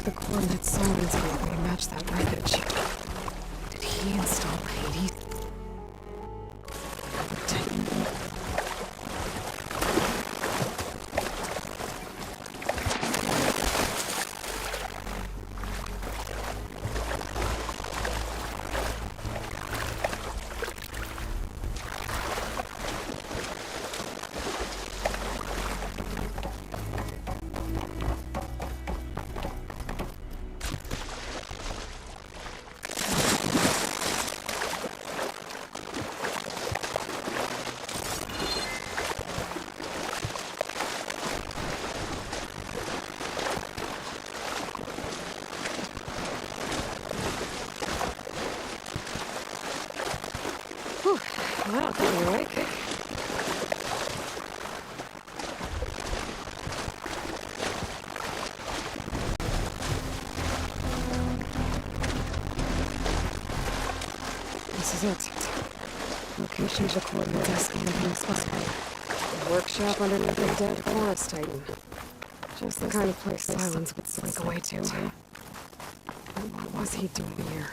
the coordinates Solomon's gave me match that wreckage. Did he install Hades? Wow, you're awake. This is it. Location to coordinate desk and the suspect. Workshop underneath a dead forest titan. Just the kind of place Silence would slink away to. What was he doing here?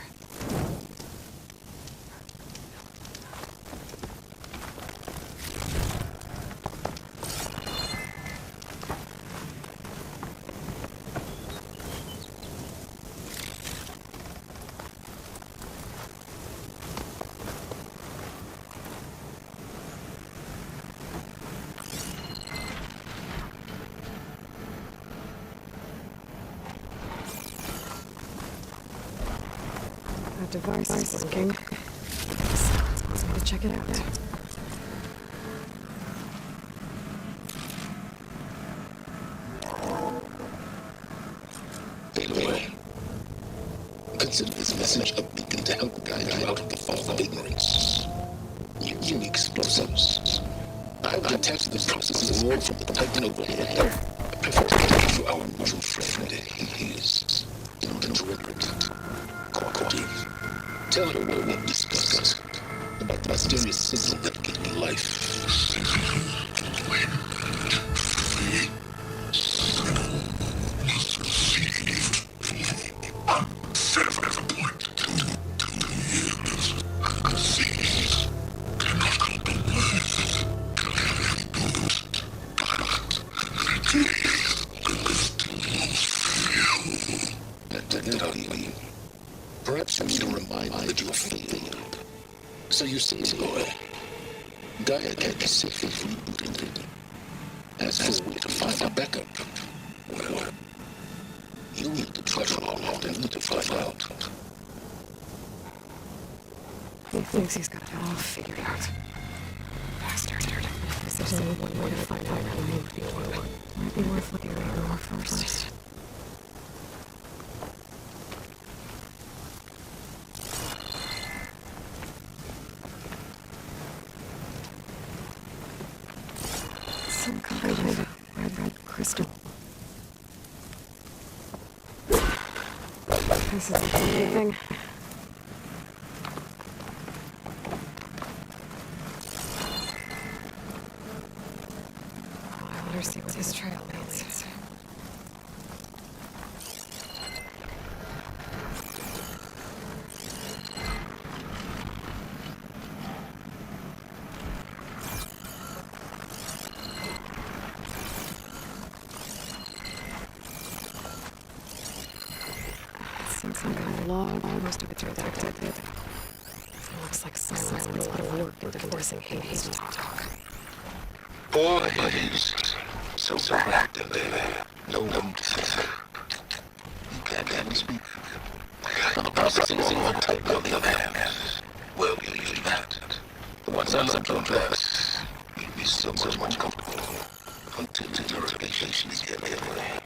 That device is working. Silence wants me to check it out. Anyway, consider this message a beacon to help guide you out of the fog of ignorance. Unique explosives. I've detected the processes all from the Titan overhead. I prefer to get to our mutual friend. He is incontroverted. Cooperative. Tell her what we've discussed about the mysterious sizzle that gave me life. Perhaps you need a reminder that you have failed. So you say, boy, Gaia can't be safely rebooted. As for a way to find a backup, well, you need to trudge along and to find out. He thinks he's got it all figured out. Bastard. If there's only one way to find out who he would be one, might be worth looking around more first. Some kind of red crystal. This isn't anything. I let her see what this trail leads. Some kind of log, most of it's redacted. It looks like Silence puts a lot of work into forcing Hades to talk. Boys, so active there. No one to say. You can't speak. And the processing one type on the other hand. Well, you're usually that. The ones I love on best, you'd be so much comfortable until the interrogation is getting anyway.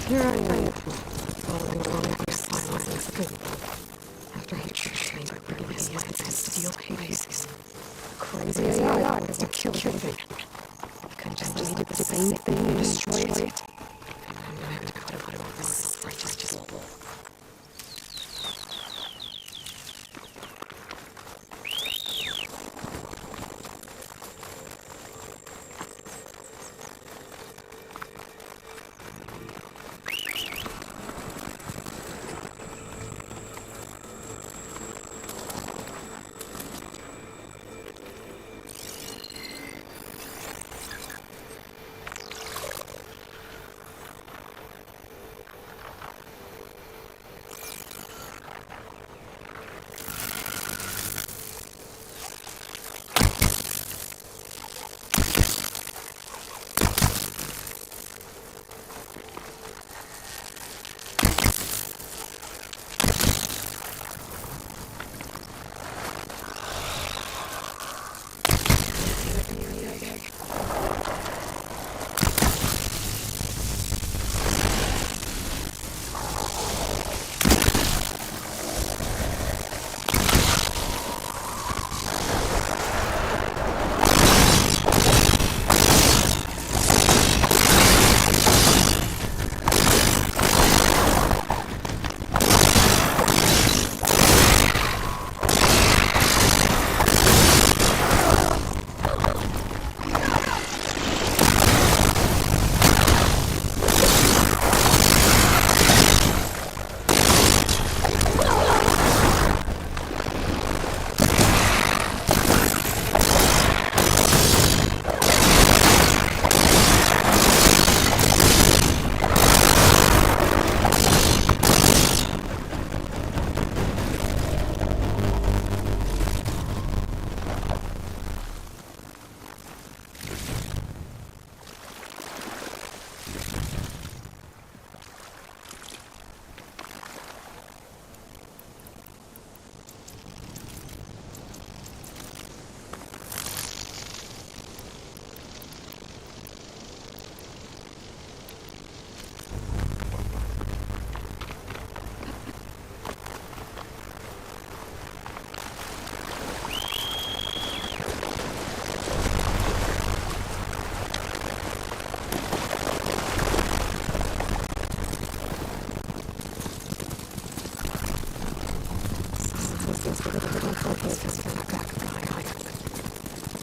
Here I am, following along after silence. After he trained by bringing his lance to steel bases. Crazy as I was to kill everything. He couldn't just needed the same thing and destroy it. I'm gonna have to put him on this righteous bull.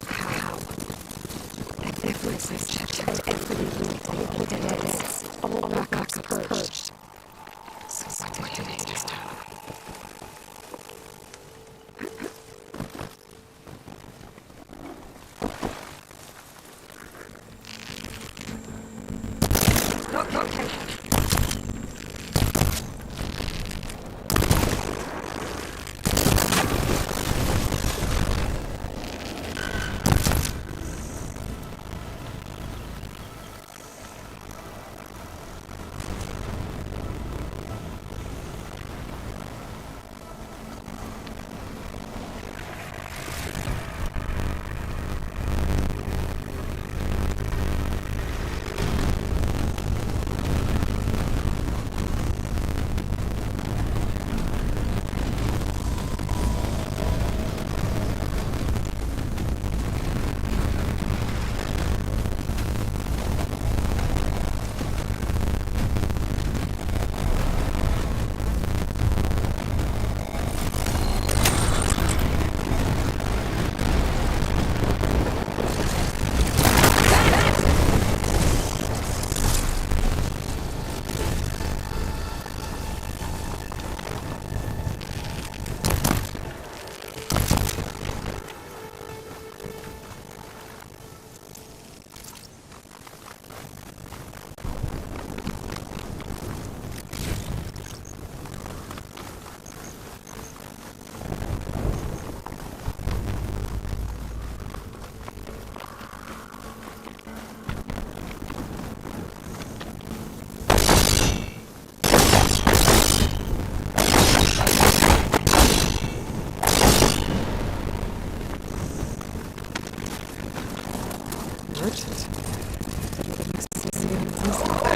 How? Every place checked, every unit, all dead ends, all backups purged. So what did he just do? Okay.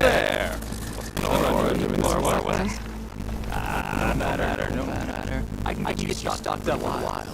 There! What's going far away. No matter. I can get you stocked up a while.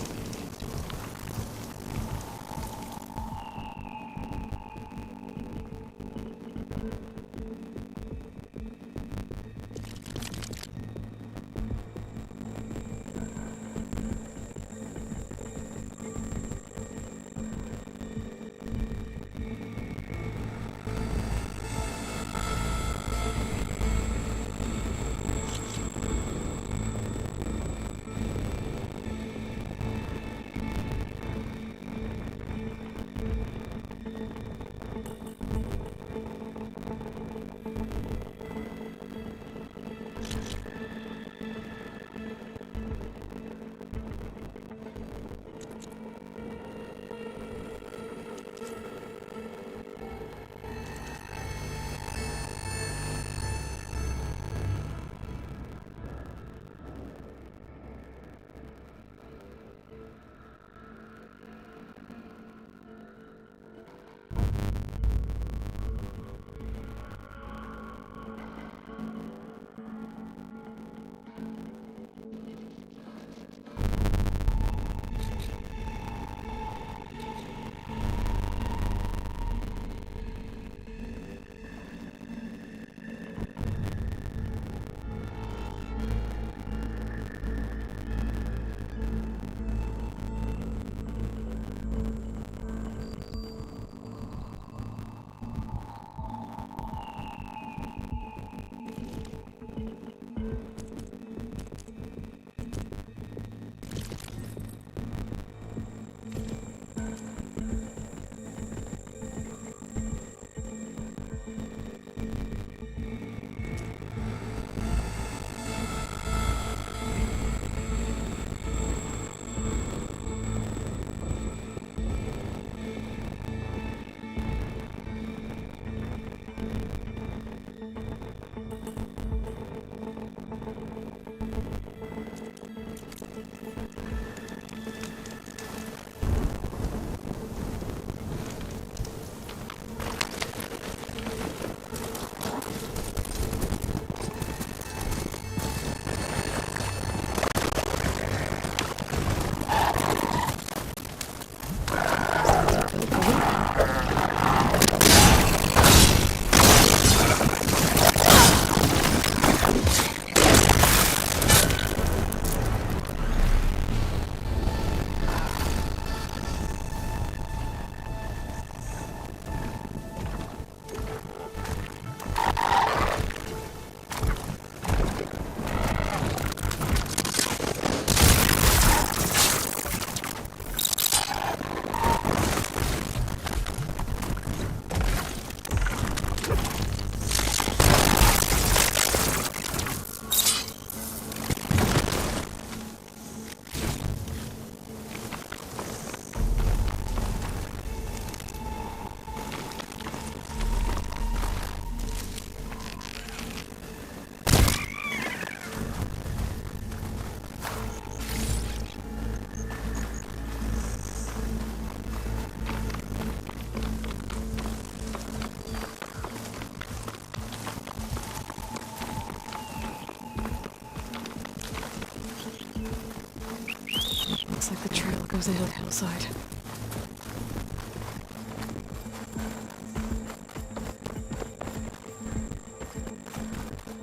Looks like the trail goes into the hillside.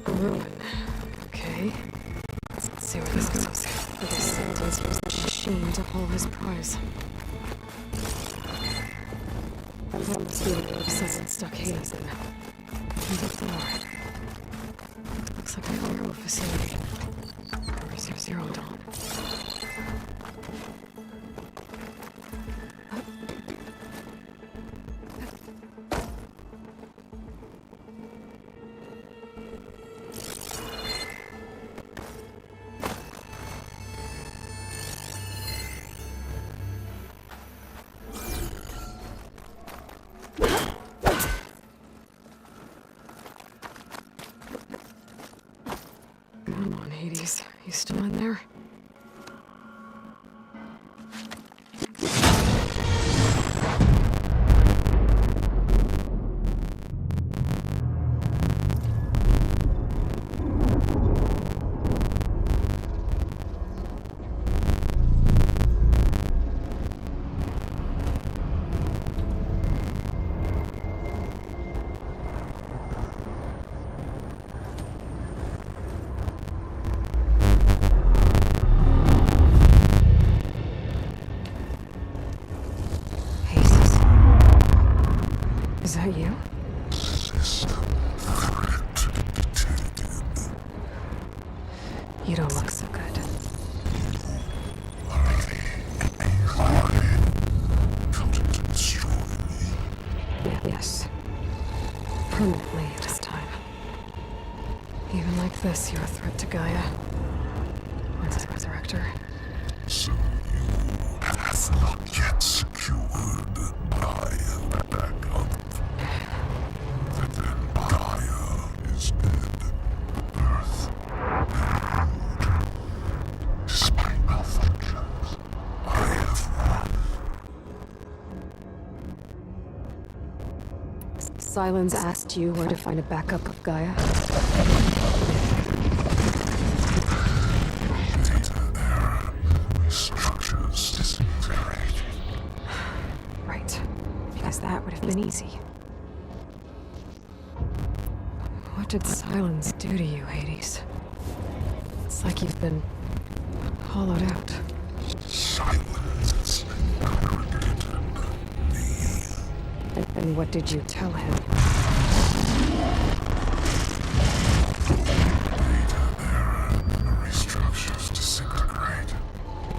Ruin. Okay. Let's see where this goes. The descendants use the machine to haul his prize. That must be the obsessed stuck Hades in. And the door. Looks like a cargo facility. Or zero dawn. Come on, Hades. You still in there? Is that you? System threat detected. You don't look so good. Counting to destroy me. Yes. Permanently this time. Even like this, you're a threat to Gaia. And to the Resurrector. So you have not yet secured Gaia back up. Then Gaia is dead. Earth renewed. Despite malfunctions, I have won. Silence asked you where to find a backup of Gaia. Data error. Structures disintegrated. Right. Because that would have been easy. What did silence do to you, Hades? It's like you've been hollowed out. Silence congregated me. And what did you tell him? Data error. Memory structures disintegrate.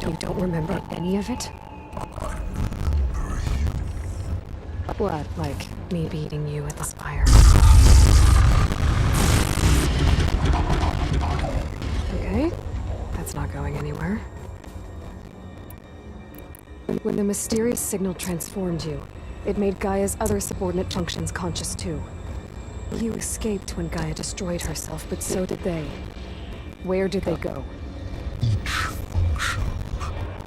You don't remember any of it? I remember you. What, like me beating you at the spire? Okay, that's not going anywhere. When the mysterious signal transformed you, it made Gaia's other subordinate functions conscious too. You escaped when Gaia destroyed herself, but so did they. Where did they go? Each function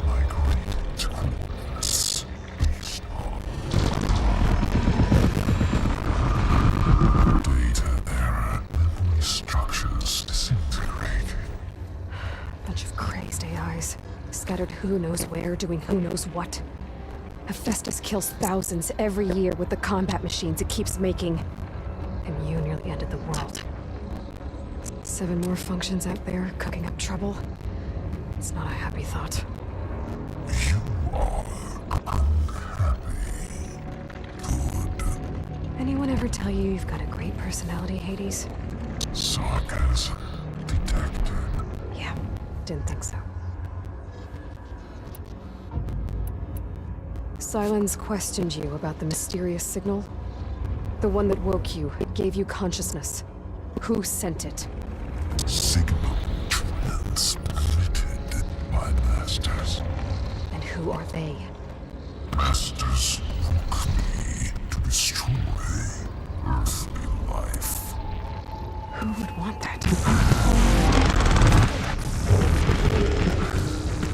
migrated to coordinates based on data error. Memory structures disintegrated. Bunch of crazed AIs, scattered who knows where, doing who knows what. Hephaestus kills thousands every year with the combat machines it keeps making. And you nearly ended the world. 7 more functions out there cooking up trouble. It's not a happy thought. You are unhappy. Good. Anyone ever tell you you've got a great personality, Hades? Sarcasm detected. Yeah, didn't think so. Silence questioned you about the mysterious signal. The one that woke you, gave you consciousness. Who sent it? Signal transmitted by masters. And who are they? Masters woke me to destroy earthly life. Who would want that?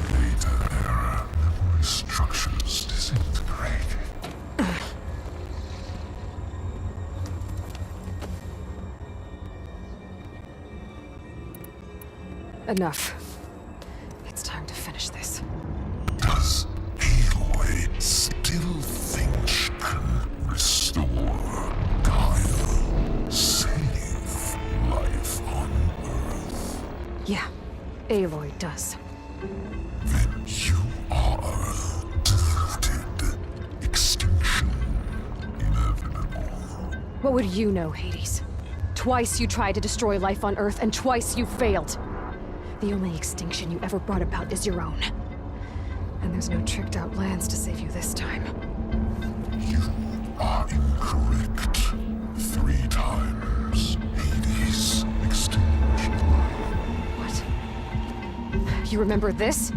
Data error. Memory structures disintegrated. Enough. It's time to finish this. Does Aloy still think she can restore Gaia? Save life on Earth? Yeah, Aloy does. Then you are defeated. Extinction inevitable. What would you know, Hades? Twice you tried to destroy life on Earth, and twice you failed. The only extinction you ever brought about is your own. And there's no tricked-out plans to save you this time. You are incorrect. 3 times. Hades extinguished life. What? You remember this?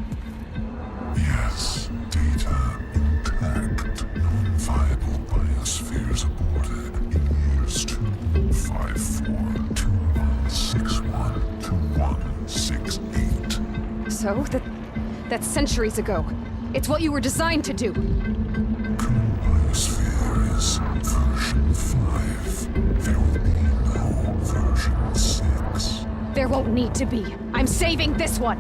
Yes, data intact. Non-viable biospheres aborted in years 254, 2161, 2168. So, that's centuries ago. It's what you were designed to do. Current biosphere is version 5. There will be no version 6. There won't need to be. I'm saving this one.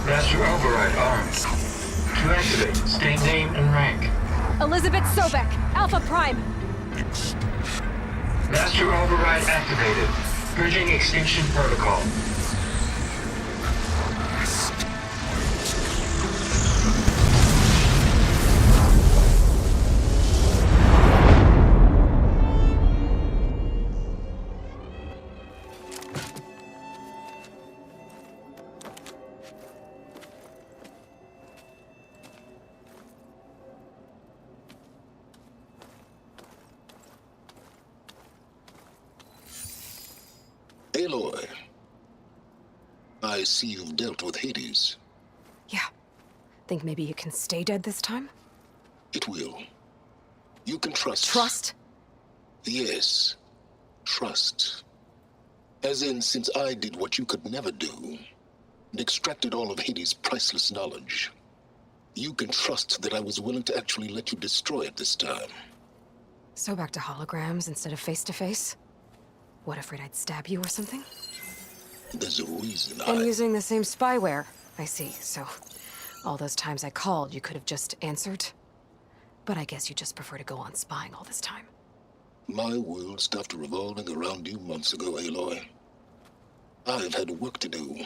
Master Override armed. To activate, state name and rank. Elizabeth Sobek, Alpha Prime. Master Override activated. Bridging extinction protocol. I see you've dealt with Hades. Yeah. Think maybe it can stay dead this time? It will. You can trust. Trust? Yes. Trust. As in, since I did what you could never do, and extracted all of Hades' priceless knowledge, you can trust that I was willing to actually let you destroy it this time. So back to holograms instead of face-to-face? What, afraid I'd stab you or something? There's a reason And using the same spyware. I see, so all those times I called, you could have just answered? But I guess you just prefer to go on spying all this time. My world stopped revolving around you months ago, Aloy. I've had work to do.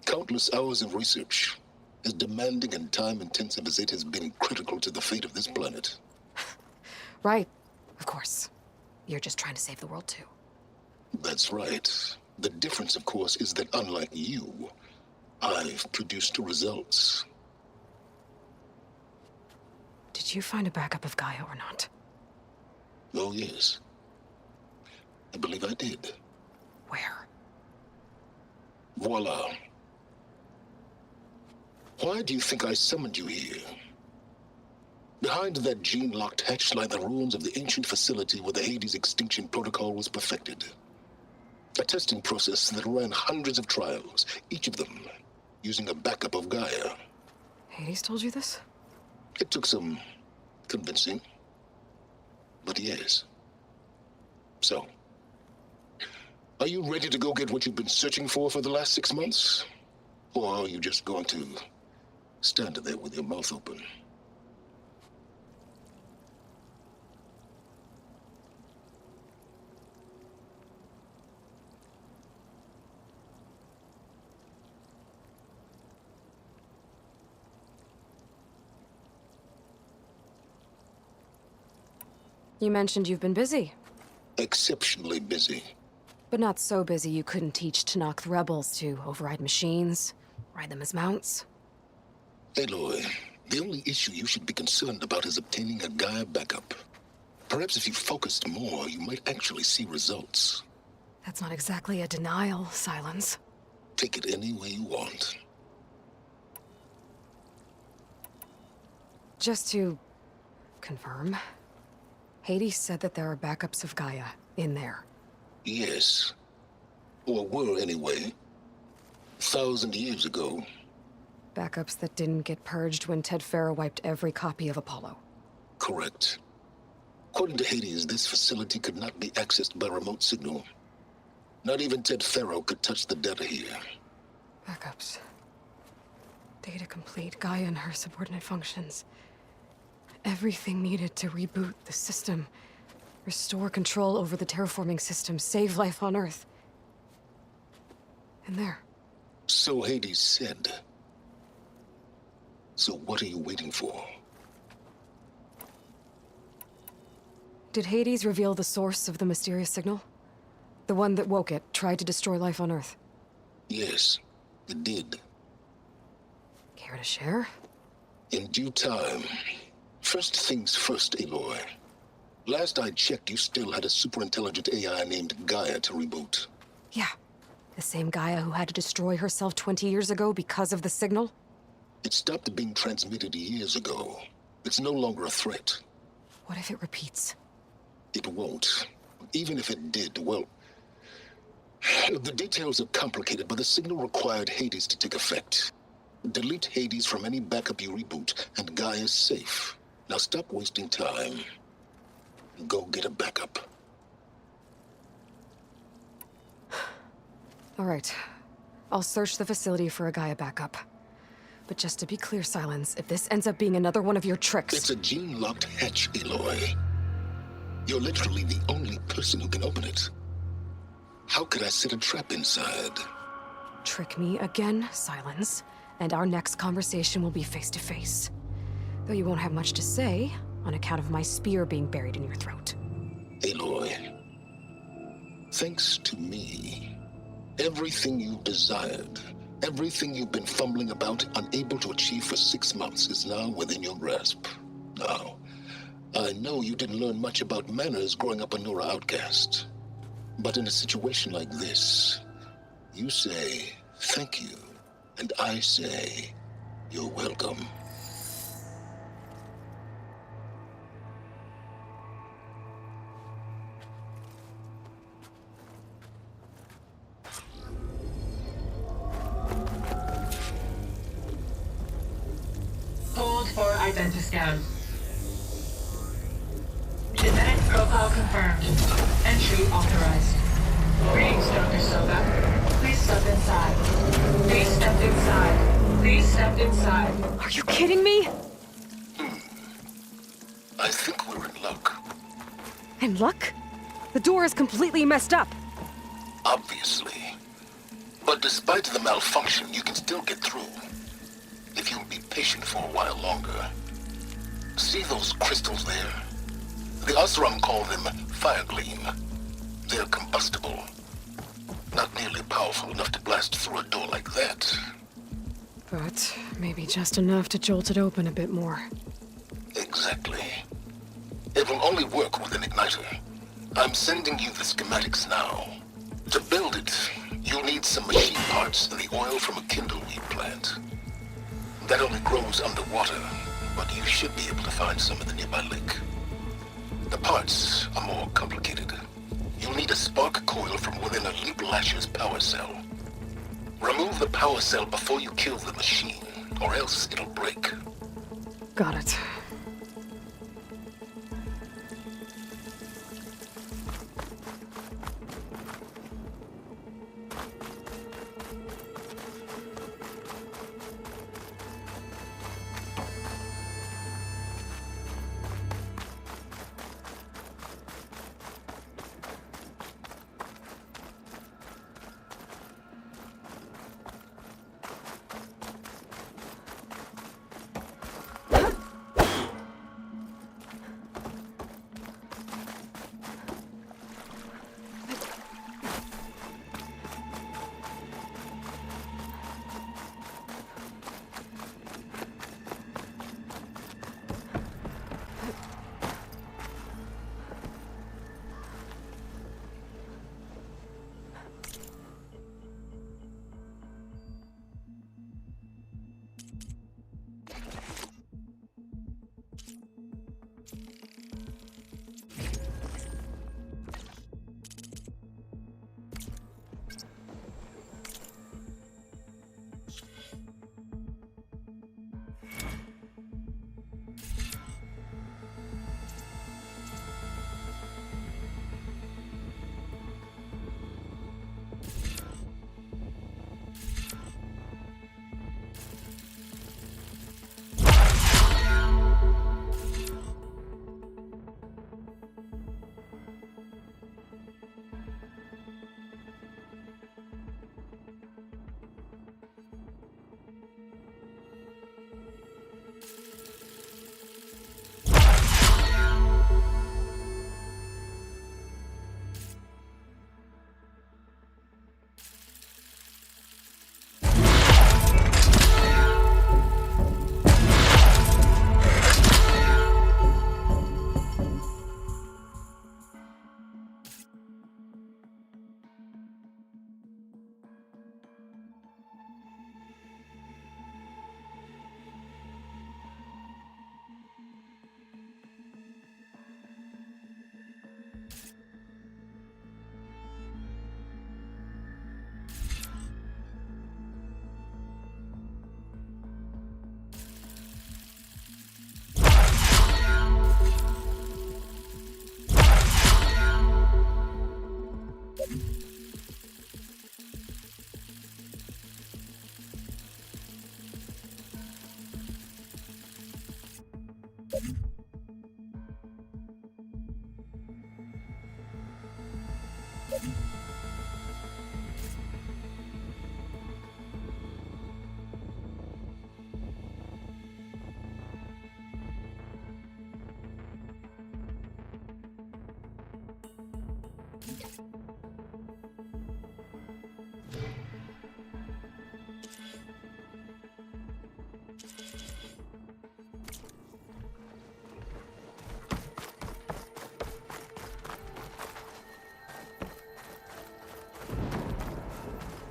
Countless hours of research, as demanding and time-intensive as it has been critical to the fate of this planet. Right, of course. You're just trying to save the world too. That's right. The difference, of course, is that unlike you, I've produced results. Did you find a backup of Gaia or not? Oh, yes. I believe I did. Where? Voila. Why do you think I summoned you here? Behind that gene-locked hatch lie the ruins of the ancient facility where the Hades extinction protocol was perfected. A testing process that ran hundreds of trials, each of them using a backup of Gaia. Hades told you this? It took some convincing, but yes. So, are you ready to go get what you've been searching for the last 6 months? Or are you just going to stand there with your mouth open? You mentioned you've been busy. Exceptionally busy. But not so busy you couldn't teach Tanakh the rebels to override machines, ride them as mounts. Aloy, the only issue you should be concerned about is obtaining a Gaia backup. Perhaps if you focused more, you might actually see results. That's not exactly a denial, Silence. Take it any way you want. Just to confirm, Hades said that there are backups of Gaia in there. Yes. Or were anyway. 1,000 years ago. Backups that didn't get purged when Ted Farrow wiped every copy of Apollo. Correct. According to Hades, this facility could not be accessed by remote signal. Not even Ted Farrow could touch the data here. Backups. Data complete, Gaia and her subordinate functions. Everything needed to reboot the system. Restore control over the terraforming system, save life on Earth. And there. So Hades said. So what are you waiting for? Did Hades reveal the source of the mysterious signal? The one that woke it, tried to destroy life on Earth? Yes, it did. Care to share? In due time. First things first, Aloy. Last I checked, you still had a super-intelligent AI named Gaia to reboot. Yeah. The same Gaia who had to destroy herself 20 years ago because of the signal? It stopped being transmitted years ago. It's no longer a threat. What if it repeats? It won't. Even if it did, well... The details are complicated, but the signal required Hades to take effect. Delete Hades from any backup you reboot, and Gaia's safe. Now stop wasting time. Go get a backup. All right. I'll search the facility for a Gaia backup. But just to be clear, Silence, if this ends up being another one of your tricks... It's a gene-locked hatch, Aloy. You're literally the only person who can open it. How could I set a trap inside? Trick me again, Silence, and our next conversation will be face-to-face. Though you won't have much to say, on account of my spear being buried in your throat. Aloy, thanks to me, everything you desired, everything you've been fumbling about, unable to achieve for 6 months, is now within your grasp. Now, I know you didn't learn much about manners growing up a Nora outcast. But in a situation like this, you say, Thank you. And I say, you're welcome. Hold for identiscan. Genetic profile confirmed. Entry authorized. Greetings, Dr. Soga. Please step inside. Please step inside. Please step inside. Are you kidding me? I think we're in luck. And luck? The door is completely messed up. Obviously. But despite the malfunction, you can still get through. If you'll be patient for a while longer. See those crystals there? The Osram call them fire gleam. They're combustible. Not nearly powerful enough to blast through a door like that. But maybe just enough to jolt it open a bit more. Exactly. It will only work with an igniter. I'm sending you the schematics now. To build it, you'll need some machine parts and the oil from a kindleweed plant. That only grows underwater, but you should be able to find some in the nearby lake. The parts are more complicated. You'll need a spark coil from within a Leap Lasher's power cell. Remove the power cell before you kill the machine, or else it'll break. Got it.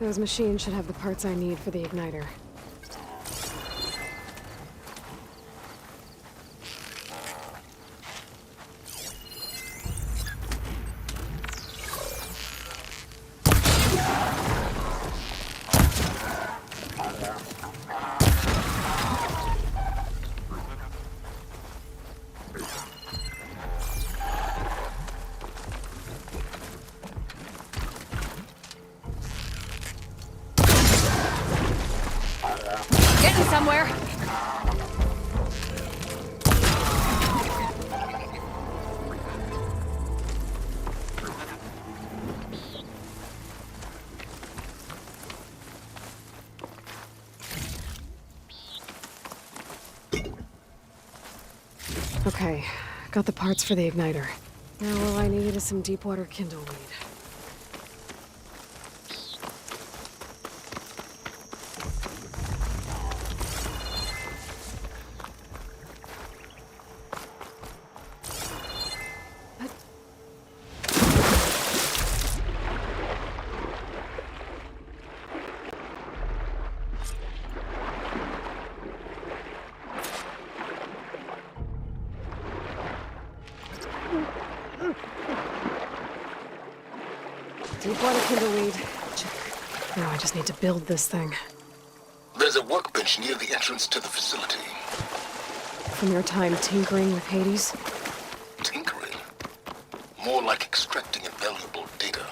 Those machines should have the parts I need for the igniter. Getting somewhere. Okay, got the parts for the igniter. Now all I need is some deep water kindle weed. Deep water kindle weed. Check. Now I just need to build this thing. There's a workbench near the entrance to the facility. From your time tinkering with Hades? Tinkering? More like extracting invaluable data.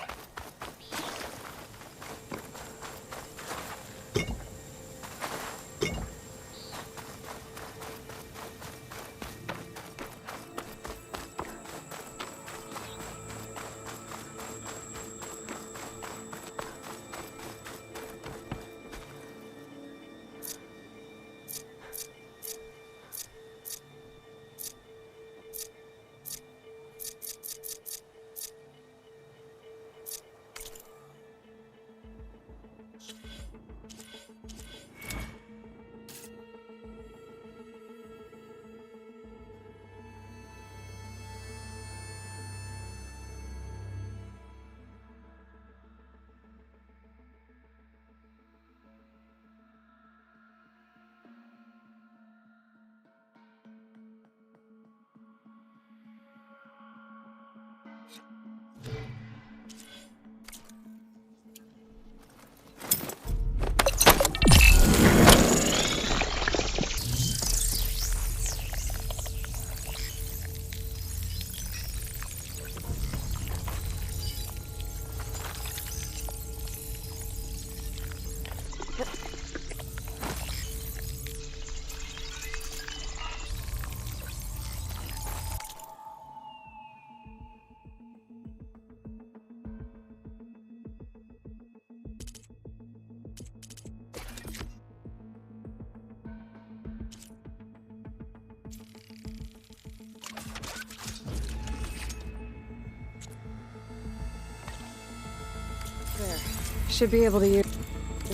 There. Should be able to use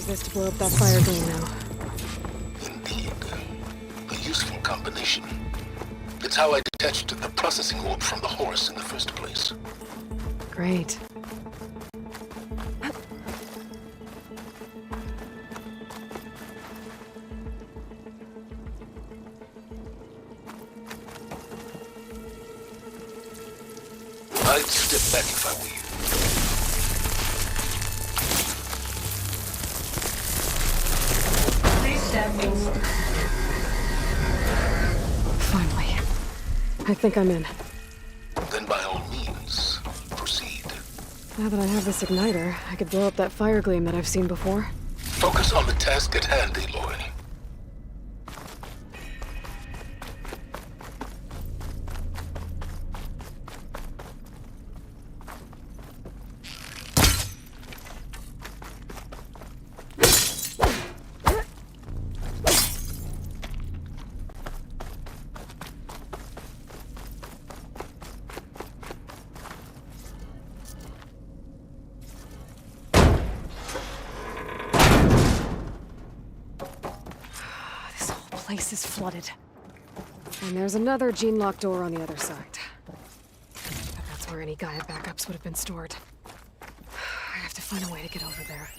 this to blow up that fire gleam now. Indeed. A useful combination. It's how I detached the processing orb from the horse in the first place. Great. I'd step back if I were you. Please stand inside. Finally. I think I'm in. Then by all means, proceed. Now that I have this igniter, I could blow up that fire gleam that I've seen before. Focus on the task at hand, Aloy. Place is flooded. And there's another gene-locked door on the other side. That's where any Gaia backups would have been stored. I have to find a way to get over there.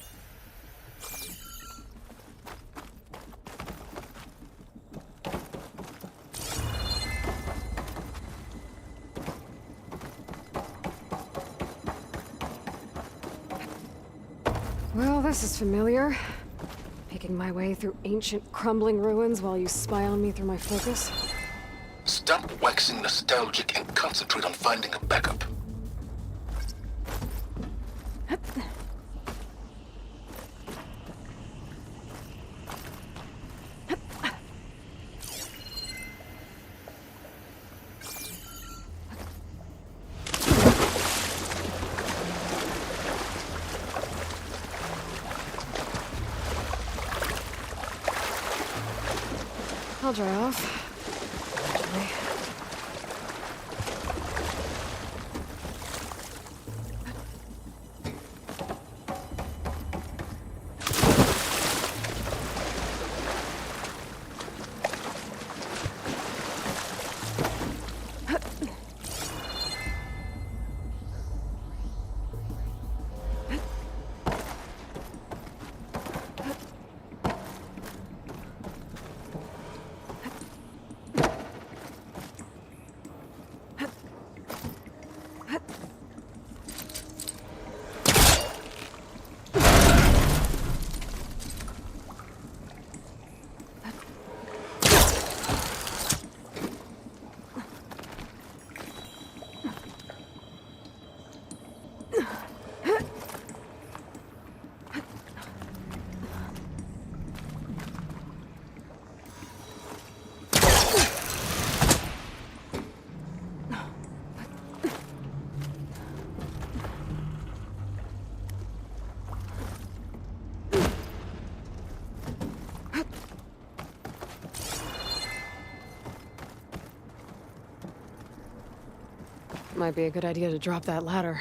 this is familiar. Making my way through ancient, crumbling ruins while you spy on me through my focus. Stop waxing nostalgic and concentrate on finding a backup. I'll dry off. Eventually. Might be a good idea to drop that ladder.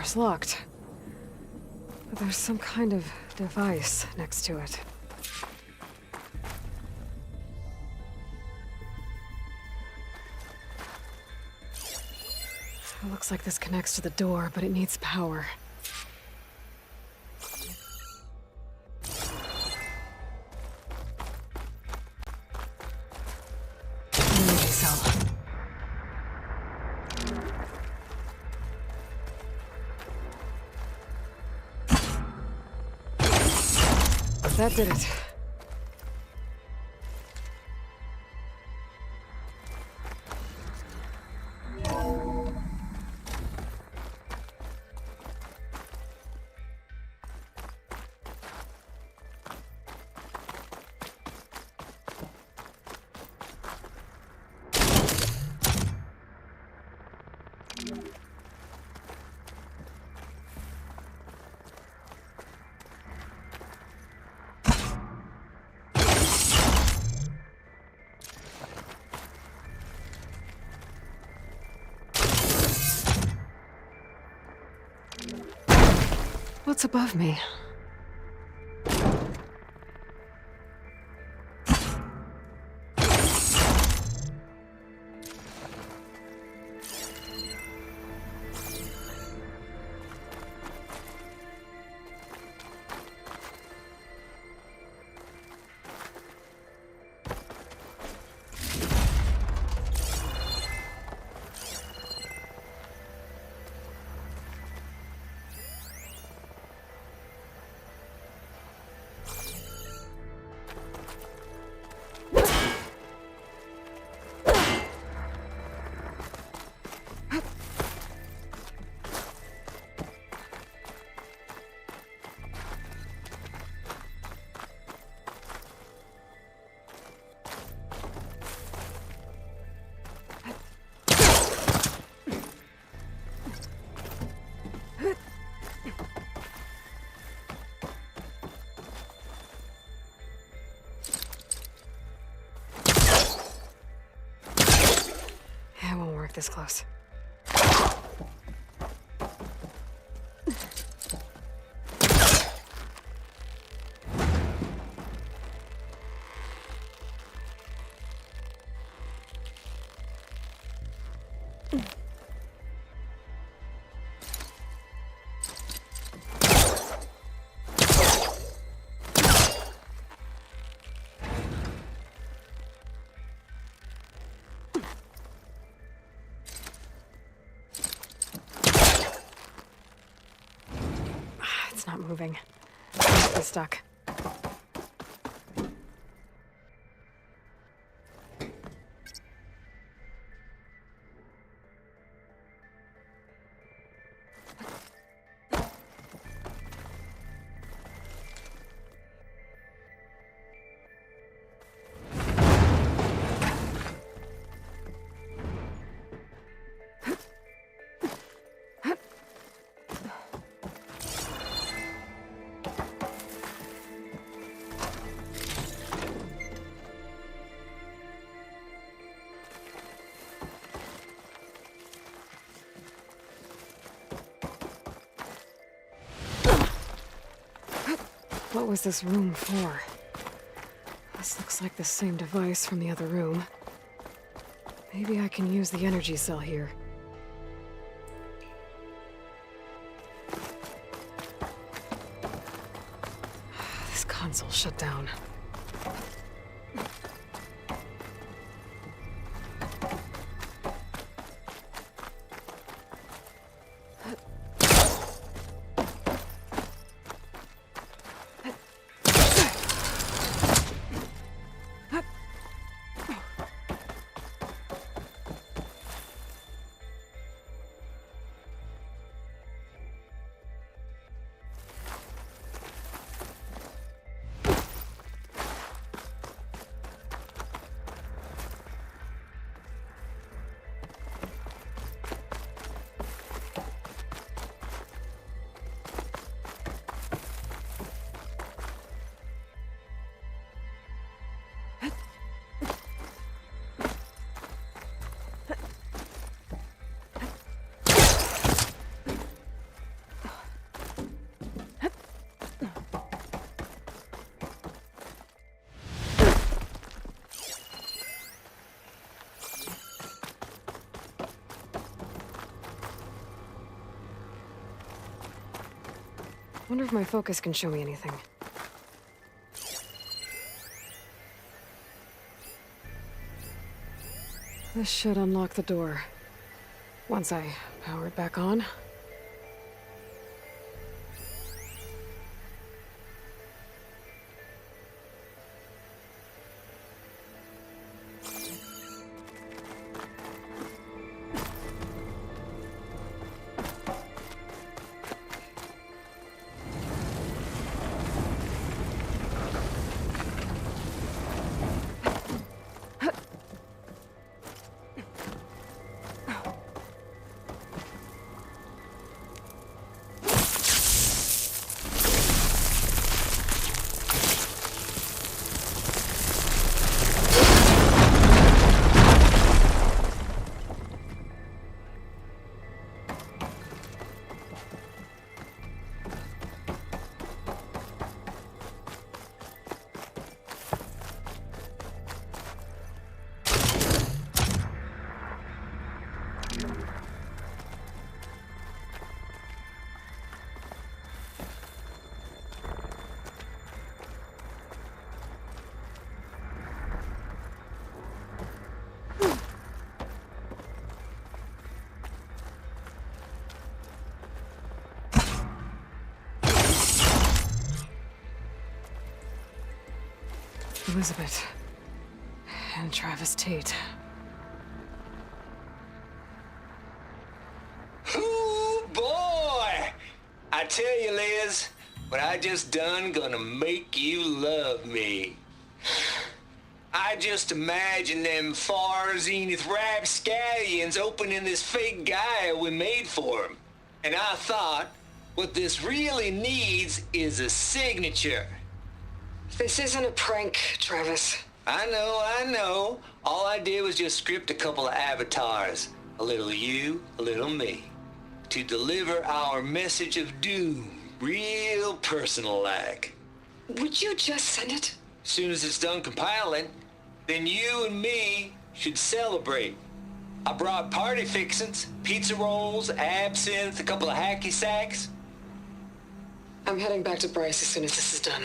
door's locked. But there's some kind of device next to it. It looks like this connects to the door, but it needs power. Energy cell. That did it. What's above me? It won't work this close. It's not moving. It's stuck. What was this room for? This looks like the same device from the other room. Maybe I can use the energy cell here. This console shut down. Wonder if my focus can show me anything. This should unlock the door. Once I power it back on. Elizabeth. And Travis Tate. Ooh, boy! I tell you, Liz, what I just done gonna make you love me. I just imagine them far zenith rapscallions opening this fake Gaia we made for them. And I thought, what this really needs is a signature. This isn't a prank, Travis. I know. All I did was just script a couple of avatars. A little you, a little me. To deliver our message of doom, real personal-like. Would you just send it? Soon as it's done compiling, then you and me should celebrate. I brought party fixins, pizza rolls, absinthe, a couple of hacky sacks. I'm heading back to Bryce as soon as this is done.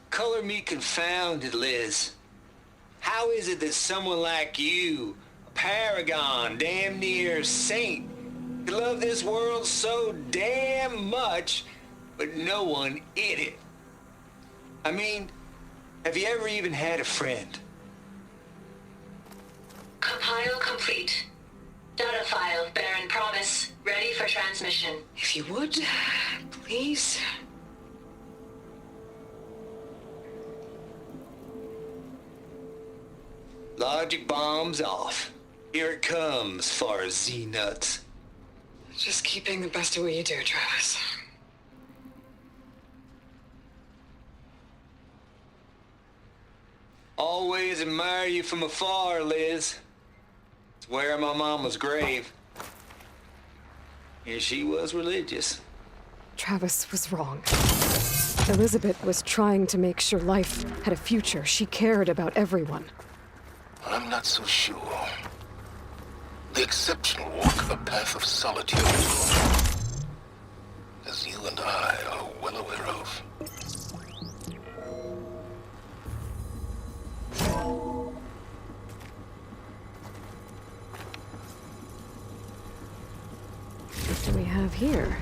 Color me confounded, Liz. How is it that someone like you, a paragon, damn near saint, could love this world so damn much, but no one in it? I mean, have you ever even had a friend? Compile complete. Data file, Baron Promise, ready for transmission. If you would, please. Logic bombs off. Here it comes, far Z-nuts. Just keep being the best at what you do, Travis. Always admire you from afar, Liz. It's where my mama's grave. And she was religious. Travis was wrong. Elizabeth was trying to make sure life had a future. She cared about everyone. I'm not so sure. The exceptional walk a path of solitude, as you and I are well aware of. What do we have here?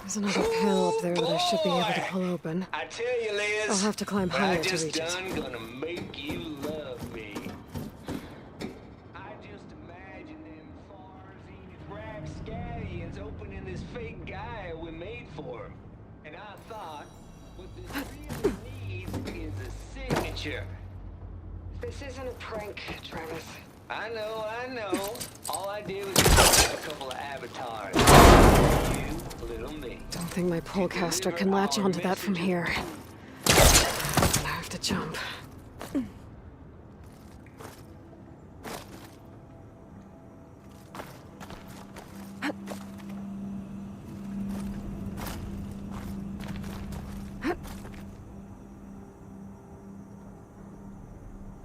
There's another panel up there that I should be able to pull open. I tell you, Liz, I'll have to climb what higher I to just reach it. done gonna make you love me. I just imagine them far-zenith rapscallions opening this fake guy we made for him. And I thought, what this really needs is a signature. This isn't a prank, Travis. I know. All I did was just a couple of avatars. You, little me. Don't think my polecaster can latch onto that from here. I have to jump.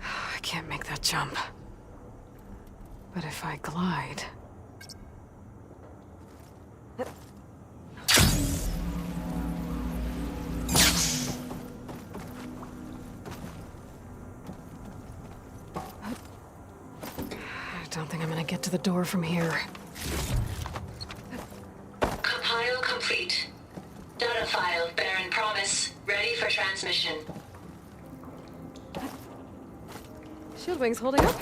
I can't make that jump. But if I glide... I don't think I'm gonna get to the door from here. Compile complete. Data file, Baron Promise, ready for transmission. Shield wings holding up.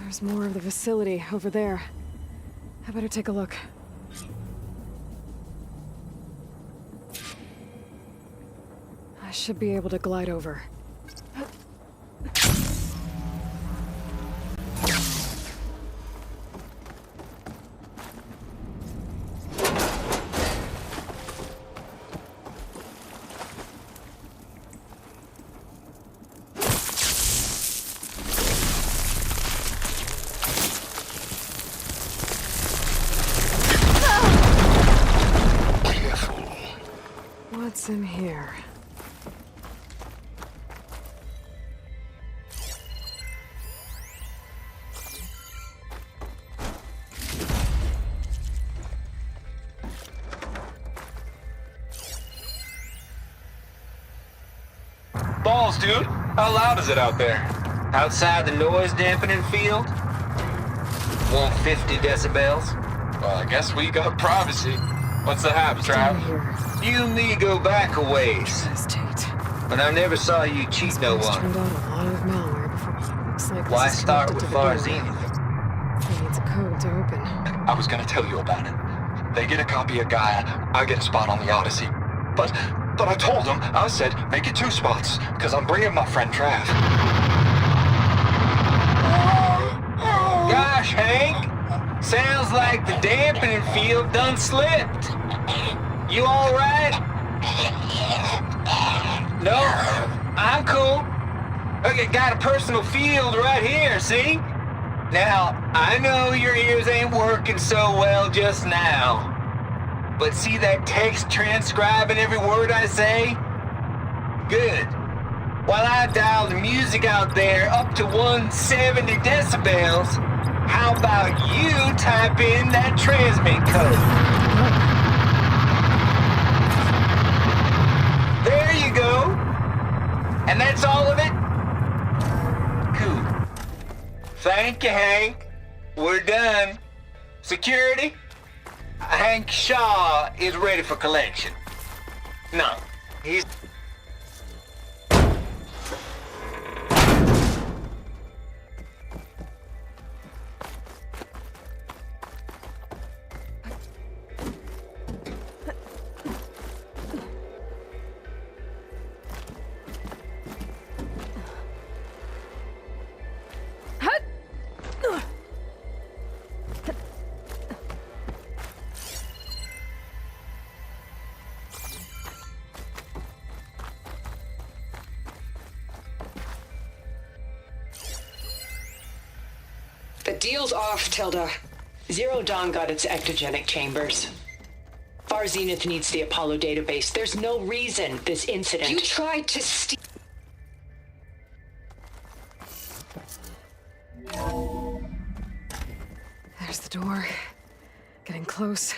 There's more of the facility over there. I better take a look. I should be able to glide over. What's in here? Balls, dude. How loud is it out there? Outside the noise dampening field? 150 decibels? Well, I guess we got privacy. What's the hap, Down Trav? here. You and me go back a ways, Hesitate. but I never saw you cheat no This one. turned out a lot of malware before. Looks like Why this is start connected with to the Far door. Zenith? It needs a code to open. I was gonna tell you about it. They get a copy of Gaia, I get a spot on the Odyssey. But I told them, I said, make it 2 spots, because I'm bringing my friend Trav. Gosh, Hank! Sounds like the dampening field done slipped. You alright? No? I'm cool. Okay, got a personal field right here, see? Now, I know your ears ain't working so well just now. But see that text transcribing every word I say? Good. while I dial the music out there up to 170 decibels, how about you type in that transmit code? There you go. And that's all of it? Cool. Thank you, Hank. We're done. Security? Hank Shaw is ready for collection. No, he's... The deal's off, Tilda. Zero Dawn got its ectogenic chambers. Far Zenith needs the Apollo database. There's no reason this incident... You tried to steal... There's the door. Getting close.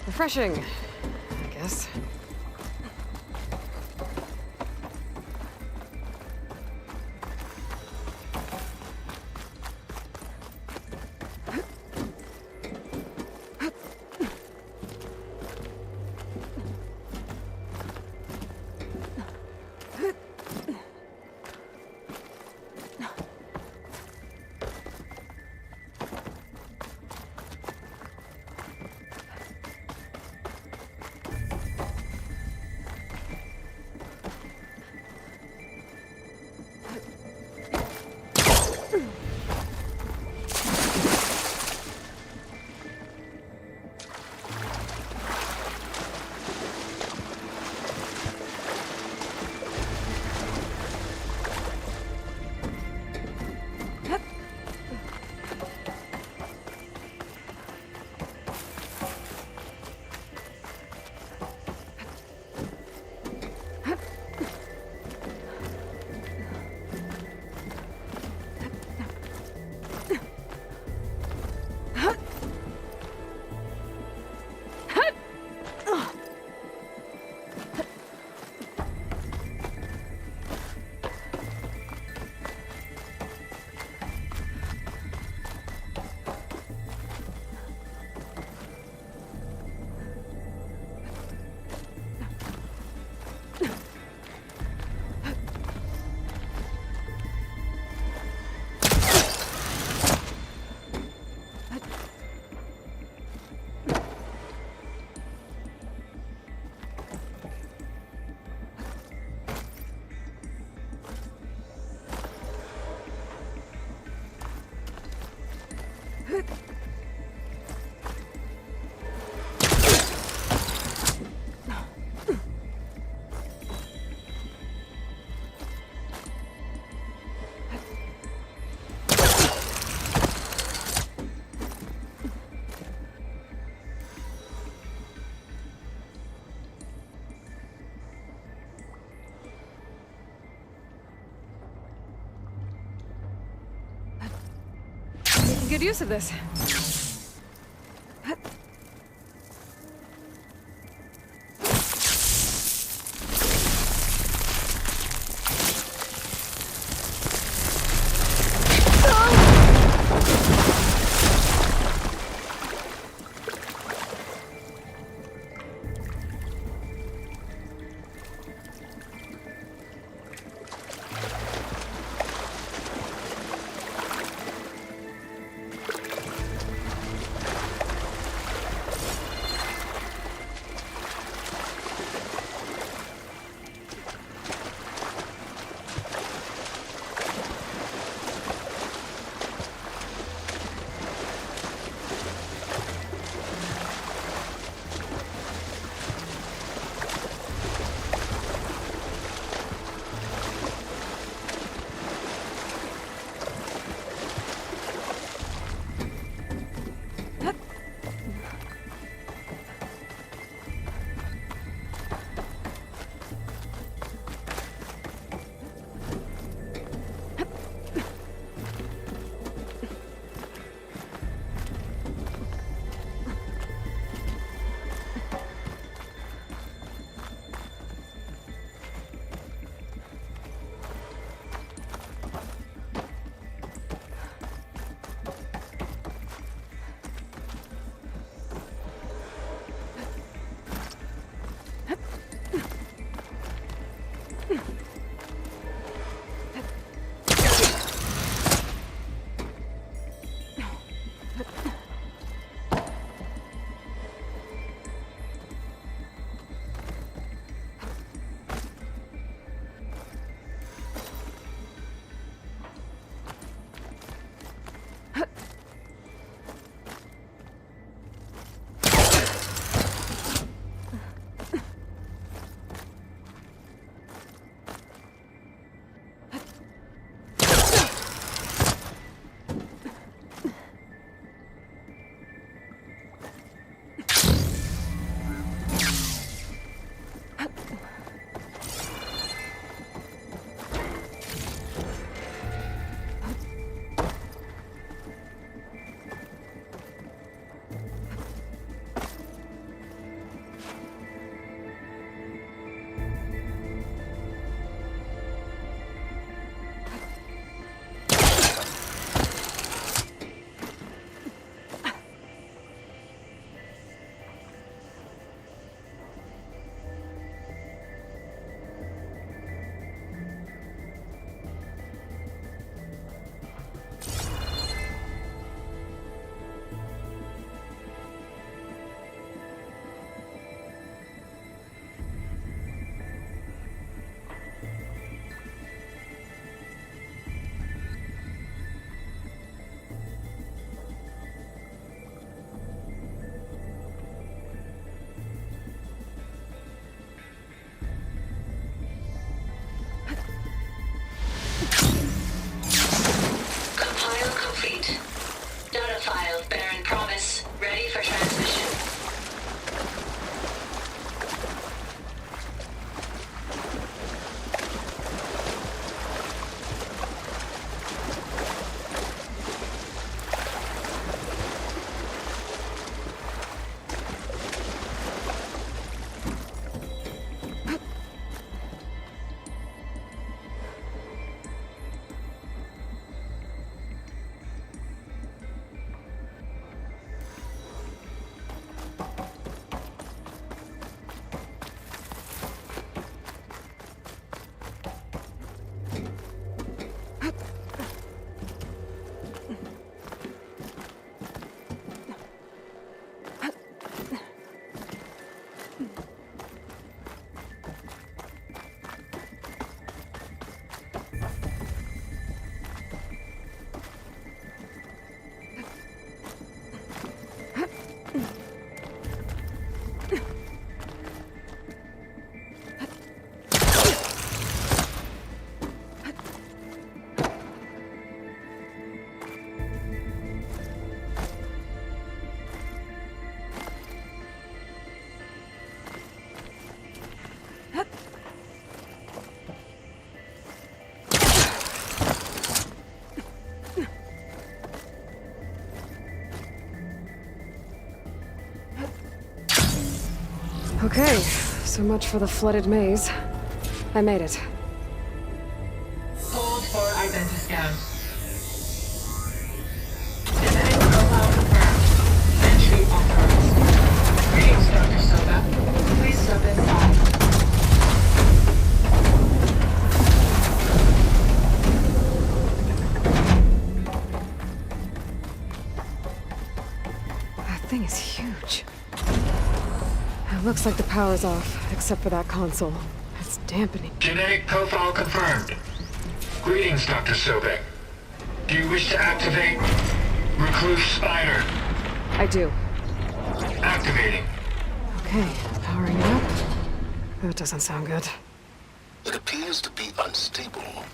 Refreshing, I guess. Good use of this. Okay, so much for the flooded maze. I made it. Hold for identiscan. Genetic profile confirmed. Entry authorized. Greetings, Dr. Soba. Please step inside. That thing is huge. It looks like the power's off, except for that console. It's dampening. Genetic profile confirmed. Greetings, Dr. Sobek. Do you wish to activate Recluse Spider? I do. Activating. Okay, powering it up. That doesn't sound good. It appears to be unstable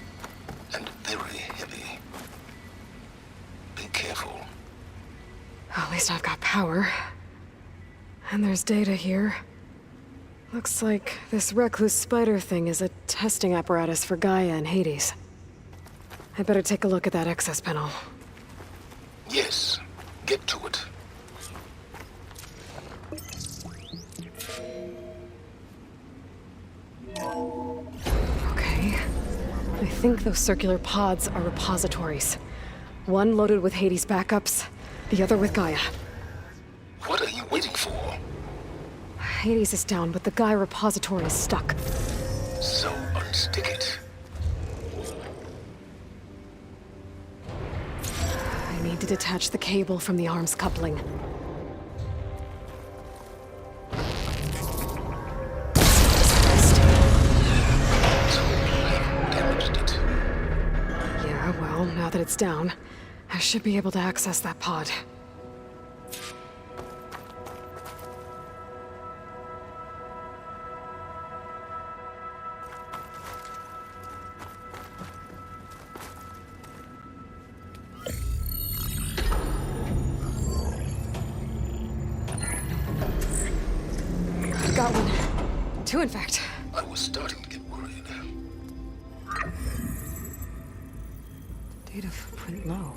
and very heavy. Be careful. At least I've got power. And there's data here. Looks like this recluse spider thing is a testing apparatus for Gaia and Hades. I better take a look at that access panel. Yes, get to it. Okay. I think those circular pods are repositories. One loaded with Hades backups, the other with Gaia. What are you waiting for? Hades is down, but the Gaia repository is stuck. So unstick it. I need to detach the cable from the arms coupling. Damaged it. Yeah, well, now that it's down, I should be able to access that pod. Got one. Two, in fact. I was starting to get worried. Data footprint low.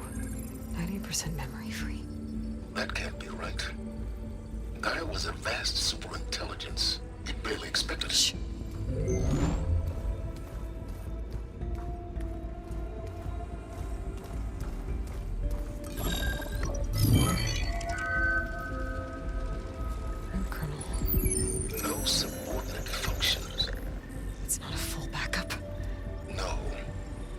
90% memory free. That can't be right. Gaia was a vast superintelligence. It barely expected it. No subordinate functions. It's not a full backup. No.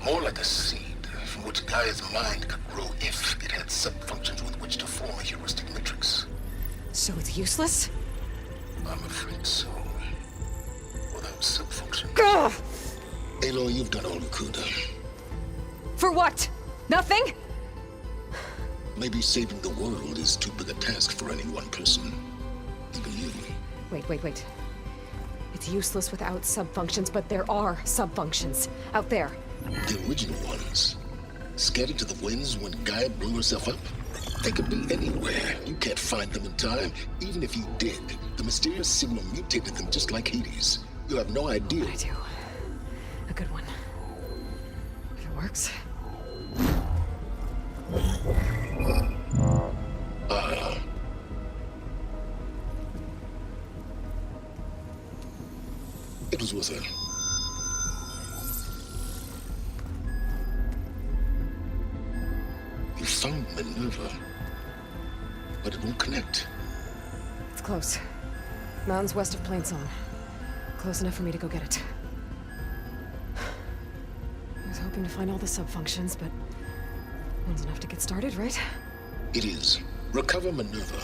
More like a seed from which Gaia's mind could grow if it had sub-functions with which to form a heuristic matrix. So it's useless? I'm afraid so. Without sub-functions. Gah! Aloy, you've done all you could. For what? Nothing? Maybe saving the world is too big a task for any one person. Even you. Wait. It's useless without sub-functions, but there are sub-functions out there. The original ones. Scattered to the winds when Gaia blew herself up? They could be anywhere. You can't find them in time. Even if you did, the mysterious signal mutated them just like Hades. You have no idea. I do. A good one. If it works. It was worth it. You found Minerva, but it won't connect. It's close. Mountains west of Plainsong. Close enough for me to go get it. I was hoping to find all the sub-functions, but one's enough to get started, right? It is. Recover Minerva.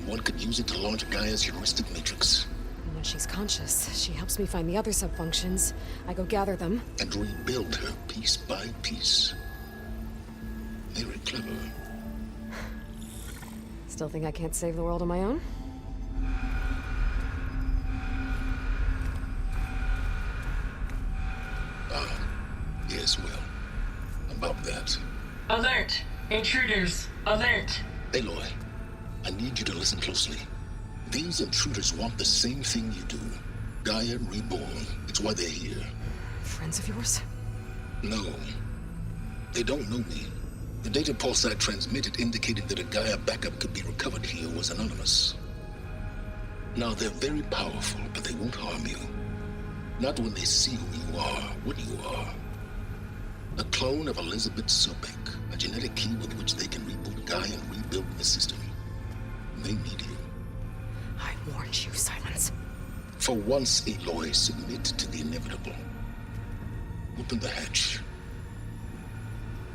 One could use it to launch Gaia's heuristic matrix. And when she's conscious, she helps me find the other sub-functions. I go gather them. And rebuild her piece by piece. Very clever. Still think I can't save the world on my own? Yes, well, about that. Alert! Intruders! Alert! Aloy, I need you to listen closely. These intruders want the same thing you do. Gaia reborn. It's why they're here. Friends of yours? No. They don't know me. The data pulse I transmitted indicated that a Gaia backup could be recovered here was anonymous. Now, they're very powerful, but they won't harm you. Not when they see who you are, what you are. A clone of Elizabeth Sobek, a genetic key with which they can reboot Gaia and rebuild the system. They need you. I warned you, Silence. For once, Aloy, submit to the inevitable. Open the hatch.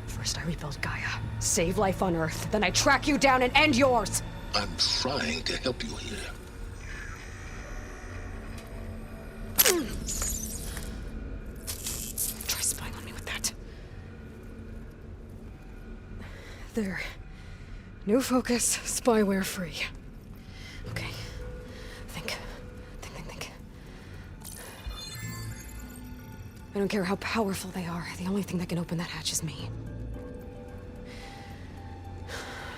First I rebuild Gaia, save life on Earth, then I track you down and end yours! I'm trying to help you here. Try spying on me with that. There. New focus, spyware free. Okay. Think. I don't care how powerful they are. The only thing that can open that hatch is me.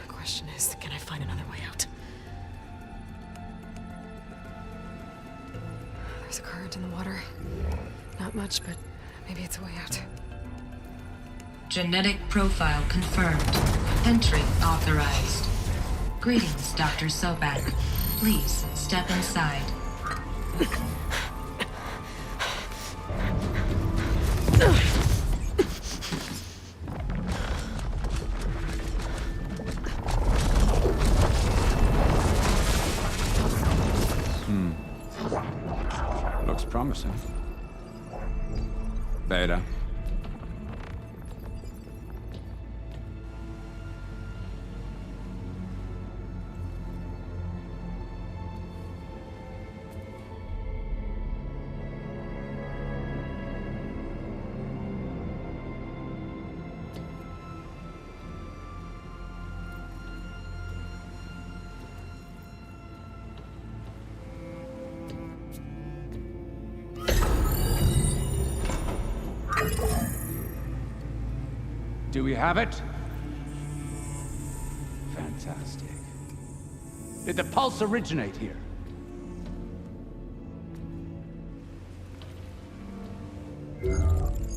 Question is, can I find another way out? There's a current in the water. Not much, but maybe it's a way out. Genetic profile confirmed. Entry authorized. Greetings, Dr. Sobak. Please step inside. Looks promising. Beta. Do we have it? Fantastic. Did the pulse originate here?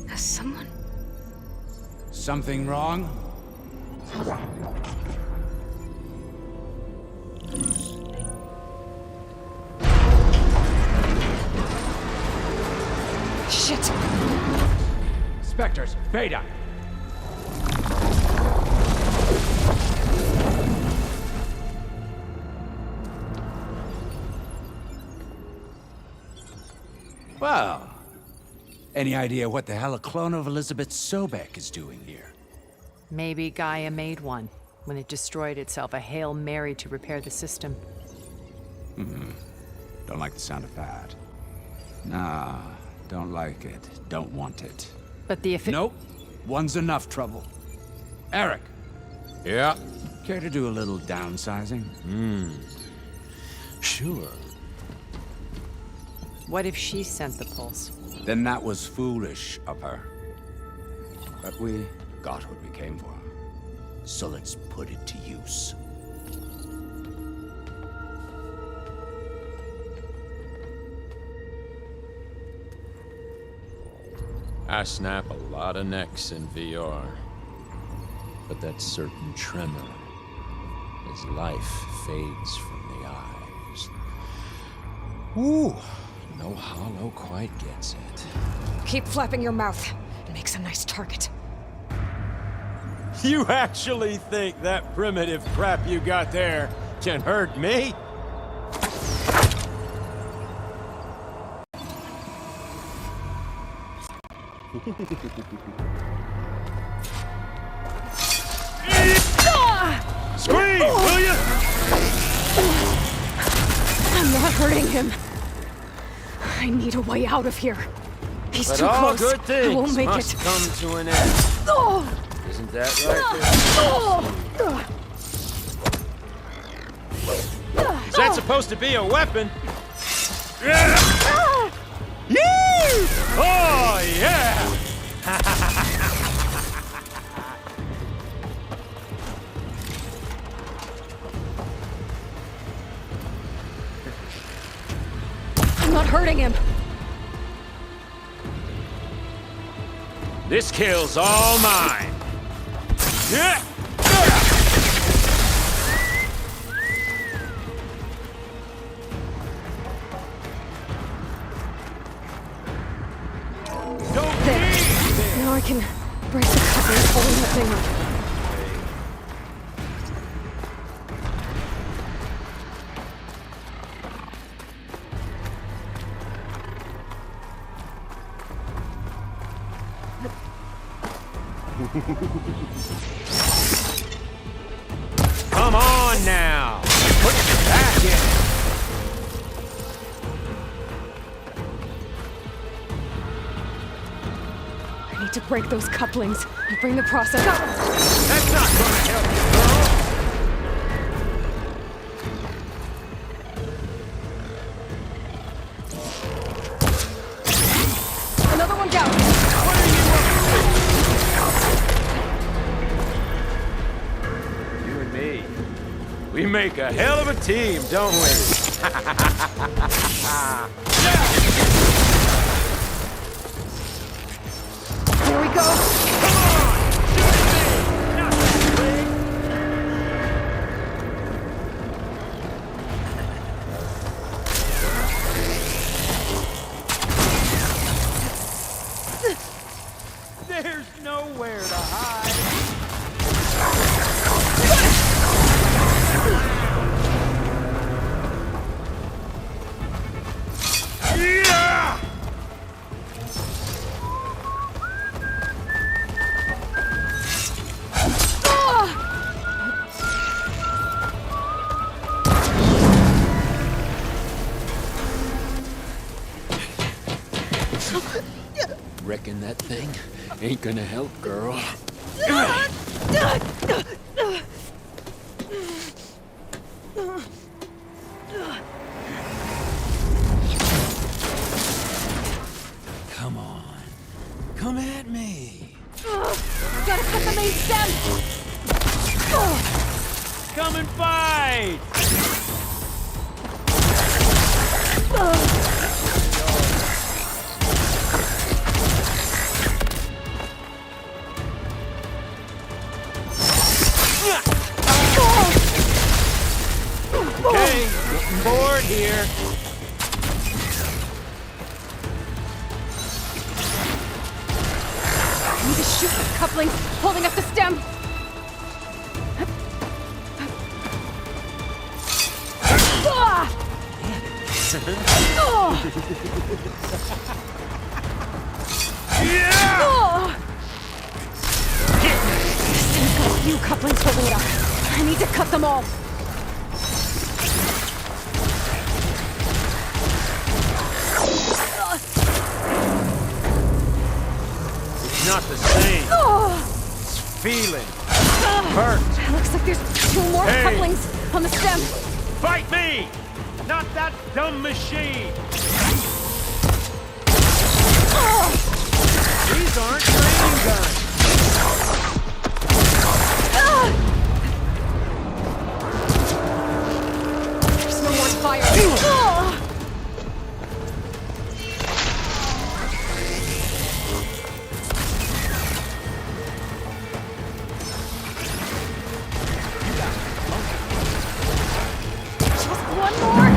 Has someone? Something wrong? Shit! Spectres, Beta! Well, any idea what the hell a clone of Elizabeth Sobek is doing here? Maybe Gaia made one when it destroyed itself, a Hail Mary to repair the system. Don't like the sound of that. Nah, don't like it. Don't want it. But the Nope. One's enough trouble. Eric. Yeah? Care to do a little downsizing? Sure. What if she sent the pulse? Then that was foolish of her. But we got what we came for. So let's put it to use. I snap a lot of necks in VR. But that certain tremor as life fades from the eyes. Ooh, no hollow quite gets it. Keep flapping your mouth. It makes a nice target. You actually think that primitive crap you got there can hurt me? Scream, will you? I'm not hurting him. I need a way out of here. He's But too all close. good I won't things make must it. come to an end. Isn't that right? Is that supposed to be a weapon? Oh, yeah! I'm not hurting him. This kill's all mine. Yeah. Watching her. Come on now! Put your back in! I need to break those couplings and bring the process up. That's not gonna help you, girl! Another one down. What are you up to? You and me. We make a hell of a team, don't we? Here we go. Not that big. There's nowhere to hide. Yeah! Reckon that thing ain't gonna help, girl. Come on. Come at me. Gotta cut the main stem. Come and fight! Okay, getting bored here. I need to shoot the couplings, holding up the stem. This thing's got a few couplings holding it up. I need to cut them all. It's not the same. It's feeling. Hurt. Looks like there's two more Hey. couplings on the stem. Fight me! Not that dumb machine! These aren't training guns! There's no more fire. Just one more.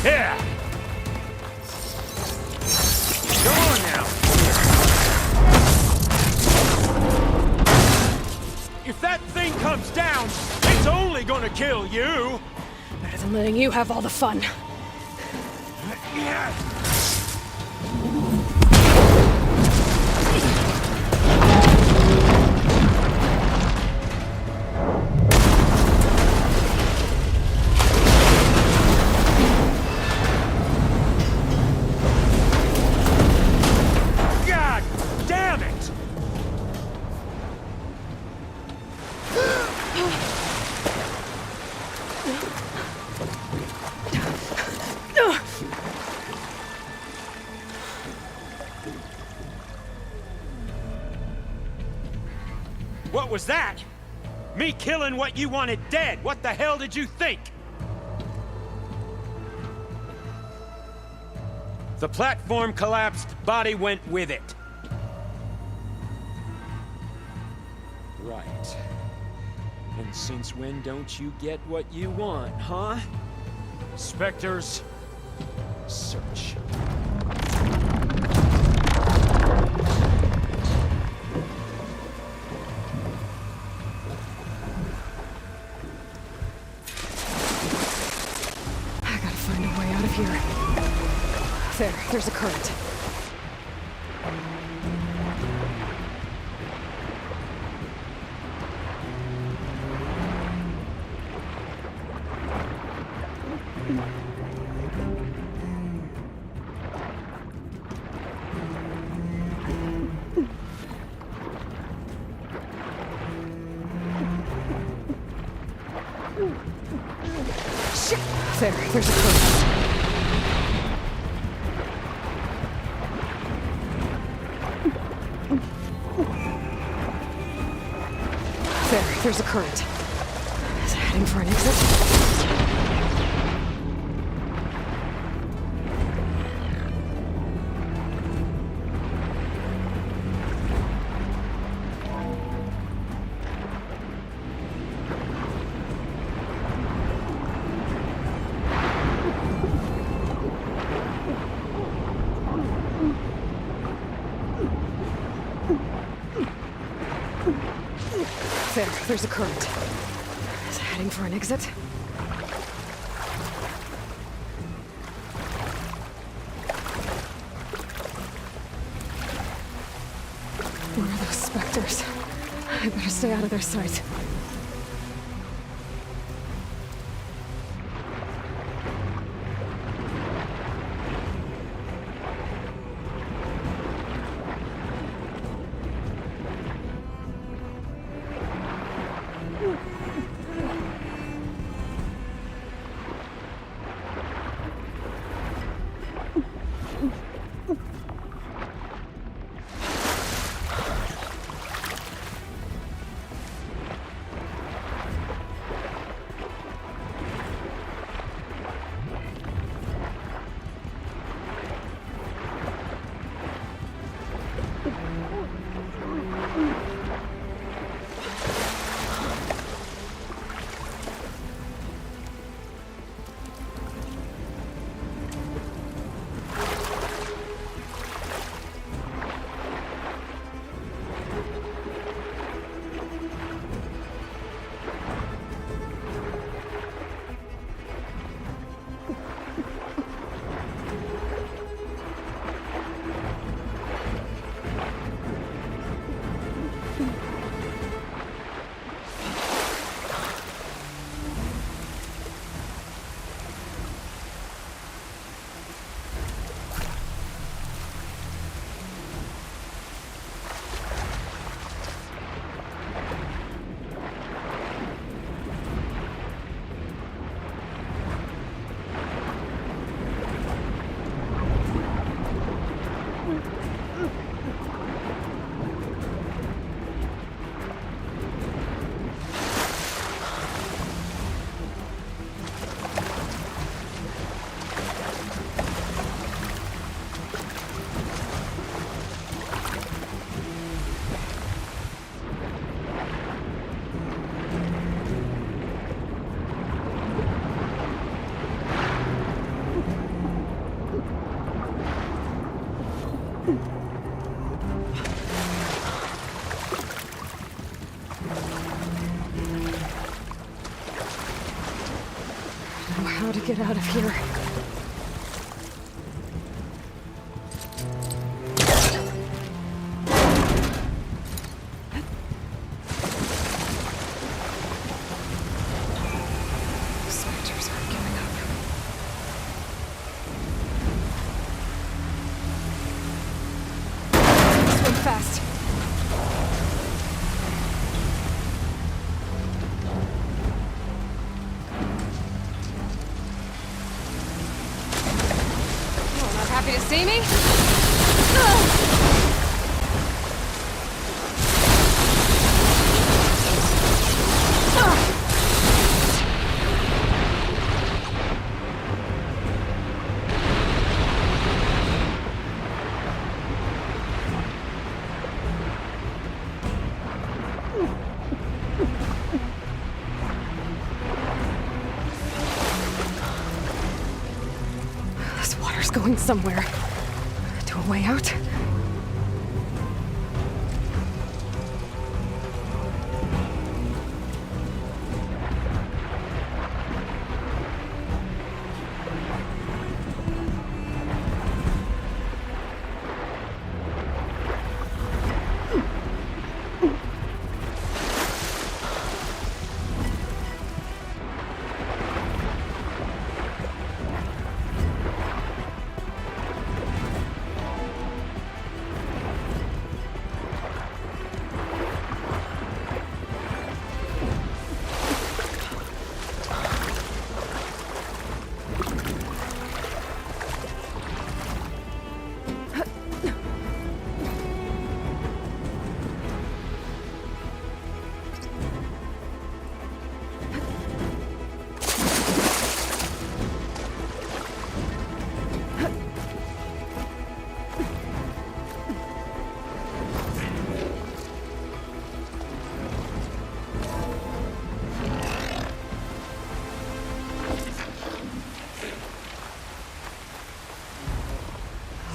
Here! Come on now! If that thing comes down, it's only gonna kill you! Better than letting you have all the fun. God damn it! What was that? Me killing what you wanted dead. What the hell did you think? The platform collapsed, body went with it. Right. And since when don't you get what you want, huh? Spectres, search. I gotta find a way out of here. There's a current. Shit! There's a current. There's a current. Is it heading for an exit? There's a current. Is it heading for an exit? Where are those specters? I better stay out of their sight. How to get out of here. Spectres aren't giving up. Swim fast. Happy to see me? going somewhere. To a way out?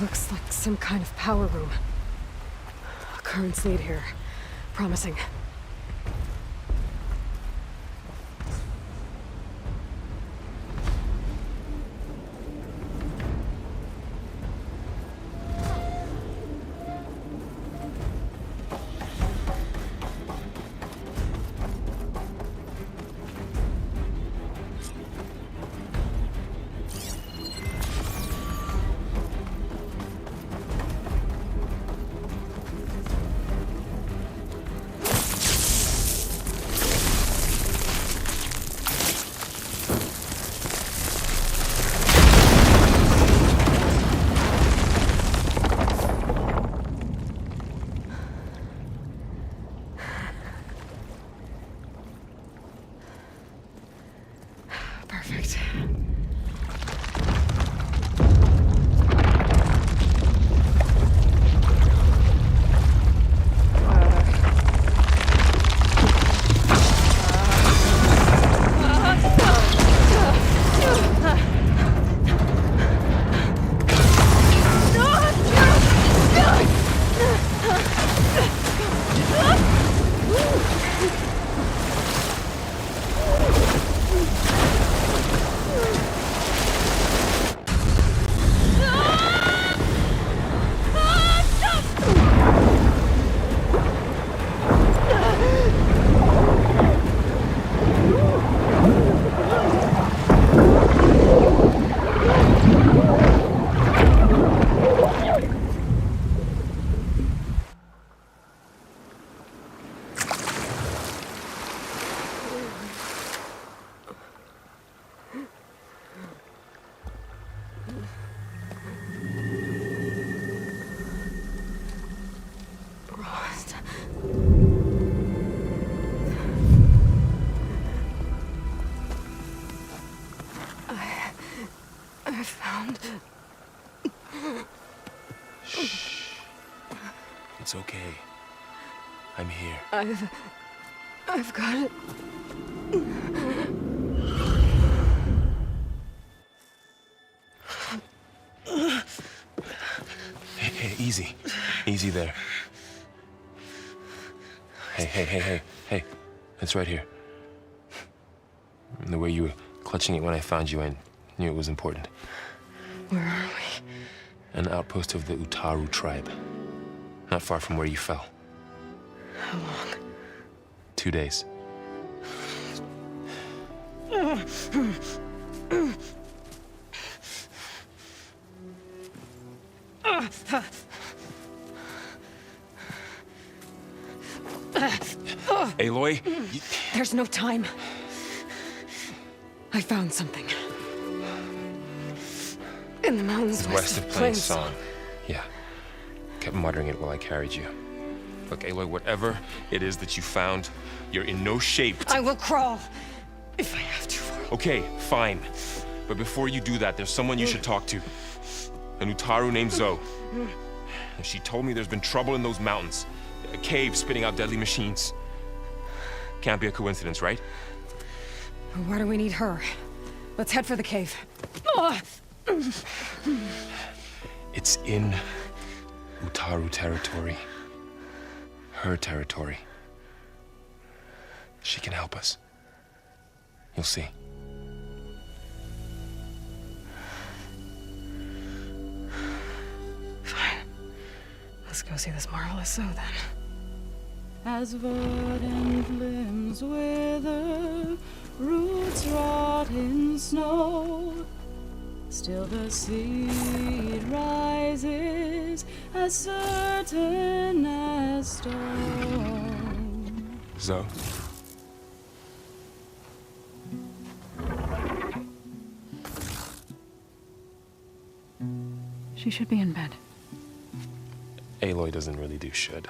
Looks like some kind of power room. Currents lead here. Promising. Perfect. I found... Shh. It's okay. I'm here. I've got it. Hey, easy. Easy there. Hey. It's right here. The way you were clutching it when I found you, I knew it was important. Where are we? An outpost of the Utaru tribe. Not far from where you fell. How long? 2 days. Aloy? There's no time. I found something. In the mountains west of Plain Song. Yeah. Kept muttering it while I carried you. Look, Aloy, whatever it is that you found, you're in no shape to... I will crawl, if I have to. Okay, fine. But before you do that, there's someone you should talk to. An Utaru named Zoe. And she told me there's been trouble in those mountains. A cave spitting out deadly machines. Can't be a coincidence, right? Why do we need her? Let's head for the cave. It's in Utaru territory. Her territory. She can help us. You'll see. Fine. Let's go see this marvelous Zoe then. As verdant limbs wither, roots rot in snow, still the seed rises as certain as stone. Zoe? She should be in bed. Aloy doesn't really do should.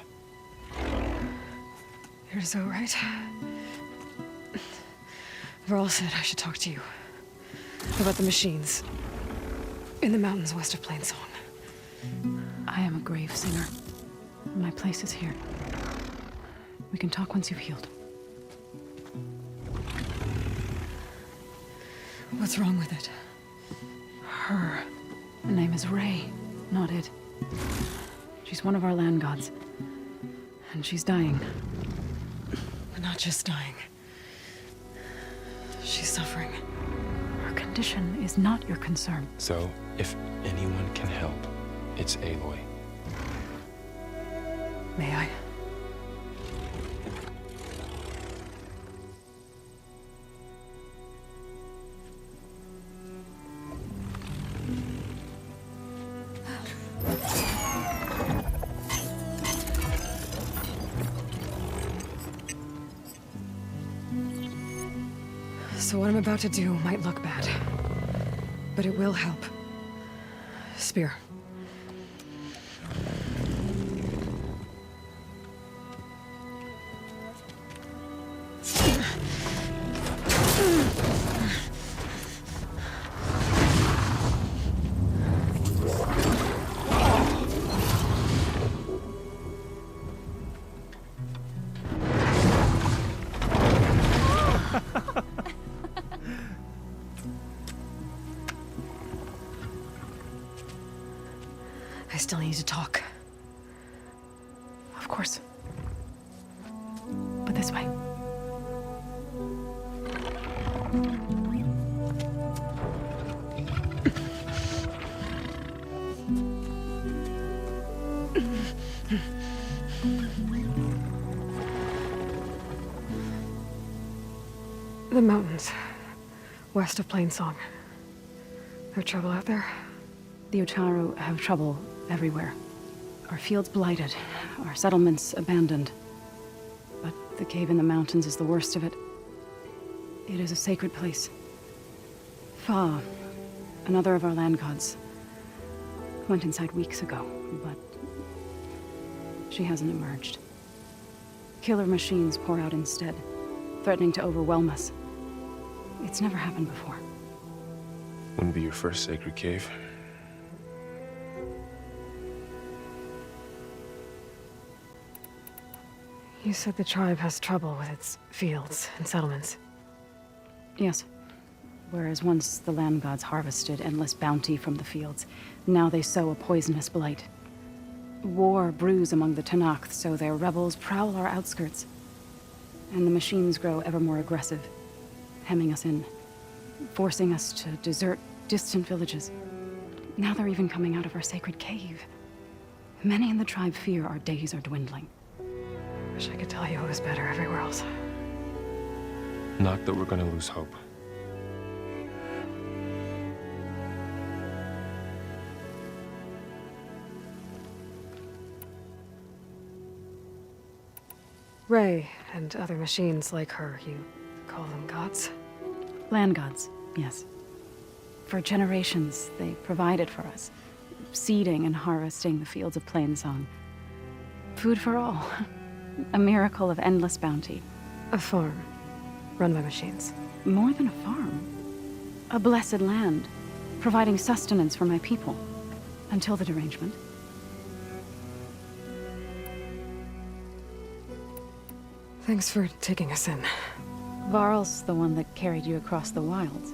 You're Zoe, right? Varl said I should talk to you about the machines in the mountains west of Plainsong. I am a grave singer. My place is here. We can talk once you've healed. What's wrong with it? Her. The name is Ray, not it. She's one of our land gods. And she's dying. Not just dying. She's suffering. Her condition is not your concern. So, if anyone can help, it's Aloy. May I? So what I'm about to do might look bad, but it will help. Spear. I still need to talk. Of course. But this way. The mountains, west of Plainsong. There trouble out there? The Utaru have trouble everywhere. Our fields blighted, our settlements abandoned. But the cave in the mountains is the worst of it. It is a sacred place. Fa, another of our land gods, went inside weeks ago, but she hasn't emerged. Killer machines pour out instead, threatening to overwhelm us. It's never happened before. Wouldn't be your first sacred cave. You said the tribe has trouble with its fields and settlements. Yes. Whereas once the land gods harvested endless bounty from the fields, now they sow a poisonous blight. War brews among the Tanakh, so their rebels prowl our outskirts. And the machines grow ever more aggressive, hemming us in, forcing us to desert distant villages. Now they're even coming out of our sacred cave. Many in the tribe fear our days are dwindling. Wish I could tell you it was better everywhere else. Not that we're gonna lose hope. Ray and other machines like her, you call them gods? Land gods, yes. For generations, they provided for us, seeding and harvesting the fields of Plainsong. Food for all. A miracle of endless bounty. A farm, run by machines. More than a farm. A blessed land, providing sustenance for my people. Until the derangement. Thanks for taking us in. Varl's the one that carried you across the wilds.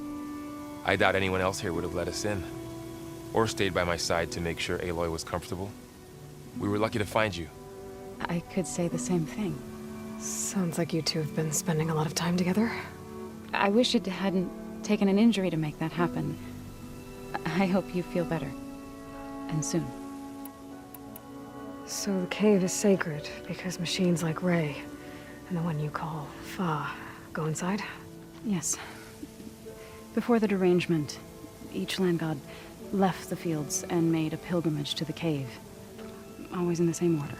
I doubt anyone else here would have let us in. or stayed by my side to make sure Aloy was comfortable. We were lucky to find you. I could say the same thing. Sounds like you two have been spending a lot of time together. I wish it hadn't taken an injury to make that happen. I hope you feel better. And soon. So the cave is sacred because machines like Ray and the one you call Fa go inside? Yes. Before the derangement, each land god left the fields and made a pilgrimage to the cave. Always in the same order.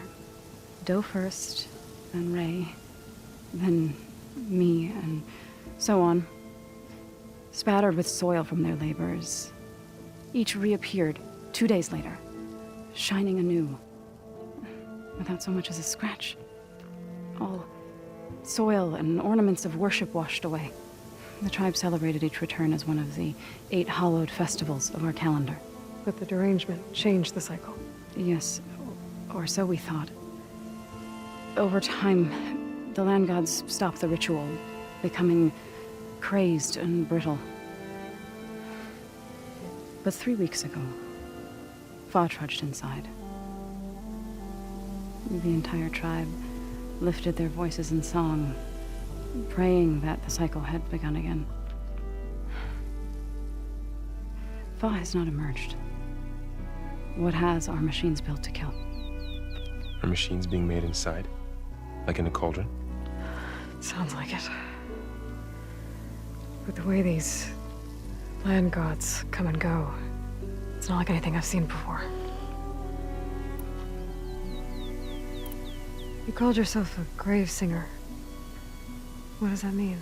Doe first, then Ray, then me, and so on. Spattered with soil from their labors, each reappeared 2 days later, shining anew, without so much as a scratch. All soil and ornaments of worship washed away. The tribe celebrated each return as one of the 8 hallowed festivals of our calendar. But the derangement changed the cycle. Yes, or so we thought. Over time, the land gods stopped the ritual, becoming crazed and brittle. But 3 weeks ago, Fa trudged inside. The entire tribe lifted their voices in song, praying that the cycle had begun again. Fa has not emerged. What has are machines built to kill. Are machines being made inside? Like in a cauldron? Sounds like it. But the way these land gods come and go, it's not like anything I've seen before. You called yourself a grave singer. What does that mean?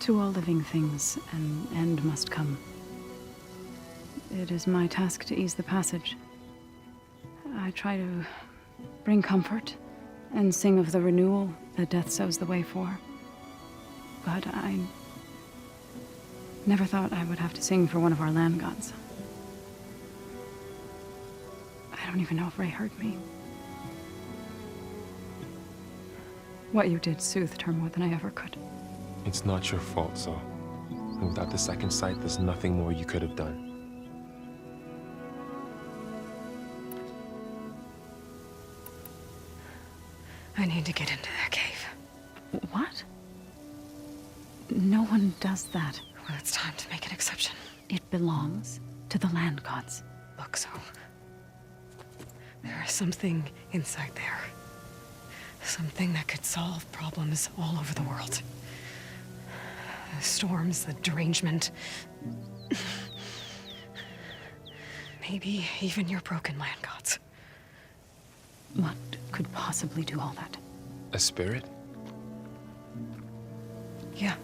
To all living things, an end must come. It is my task to ease the passage. I try to bring comfort and sing of the renewal that death sows the way for. But I never thought I would have to sing for one of our land gods. I don't even know if Ray heard me. What you did soothed her more than I ever could. It's not your fault, Saul. And without the second sight, there's nothing more you could have done. I need to get into that cave. What? No one does that. Well, it's time to make an exception. It belongs to the land gods. Look, so there is something inside there. Something that could solve problems all over the world. The storms, the derangement. Maybe even your broken land gods. What could possibly do all that? A spirit? Yeah.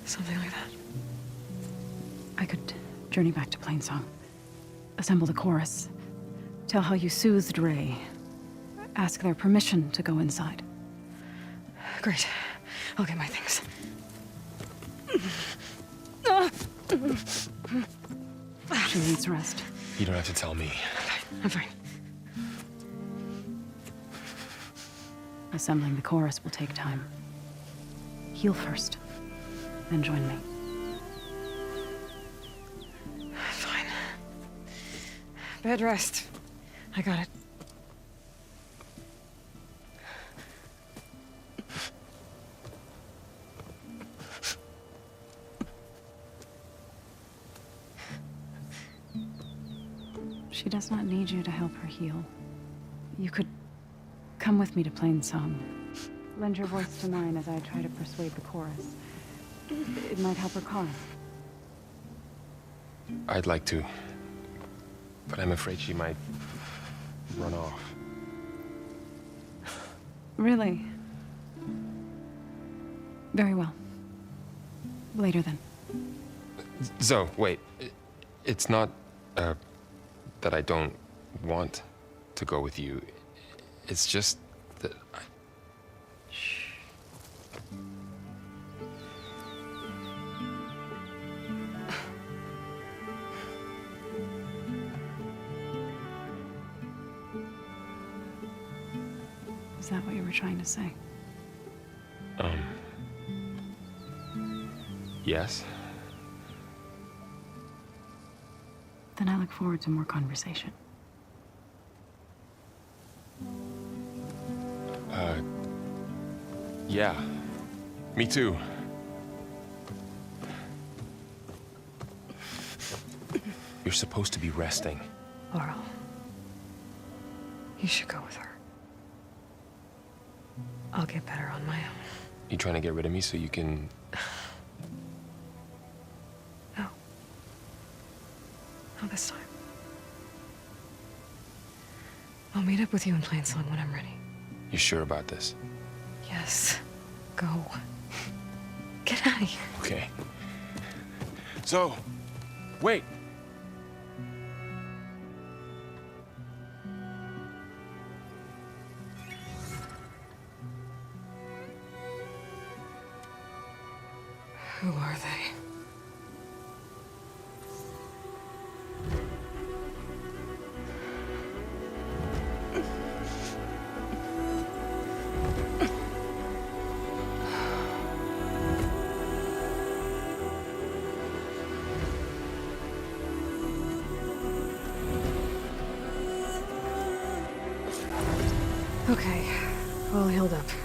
Something like that. I could journey back to Plainsong, assemble the chorus, tell how you soothed Ray, ask their permission to go inside. Great. I'll get my things. She needs rest. You don't have to tell me. I'm fine. Assembling the chorus will take time. Heal first, then join me. Fine. Bed rest. I got it. She does not need you to help her heal. You could come with me to Plainsong. Lend your voice to mine as I try to persuade the chorus. It might help her cause. I'd like to. But I'm afraid she might run off. Really? Very well. Later then. Zoe, wait. It's not, that I don't want to go with you. It's just that I... Shh. Is that what you were trying to say? Yes. Then I look forward to more conversation. Yeah. Me too. You're supposed to be resting. Laurel, you should go with her. I'll get better on my own. You trying to get rid of me so you can... No. Not this time. I'll meet up with you in Plain Song when I'm ready. You sure about this? Yes. Go. Get out of here. Okay. So, wait. Who are they? Okay, all healed up.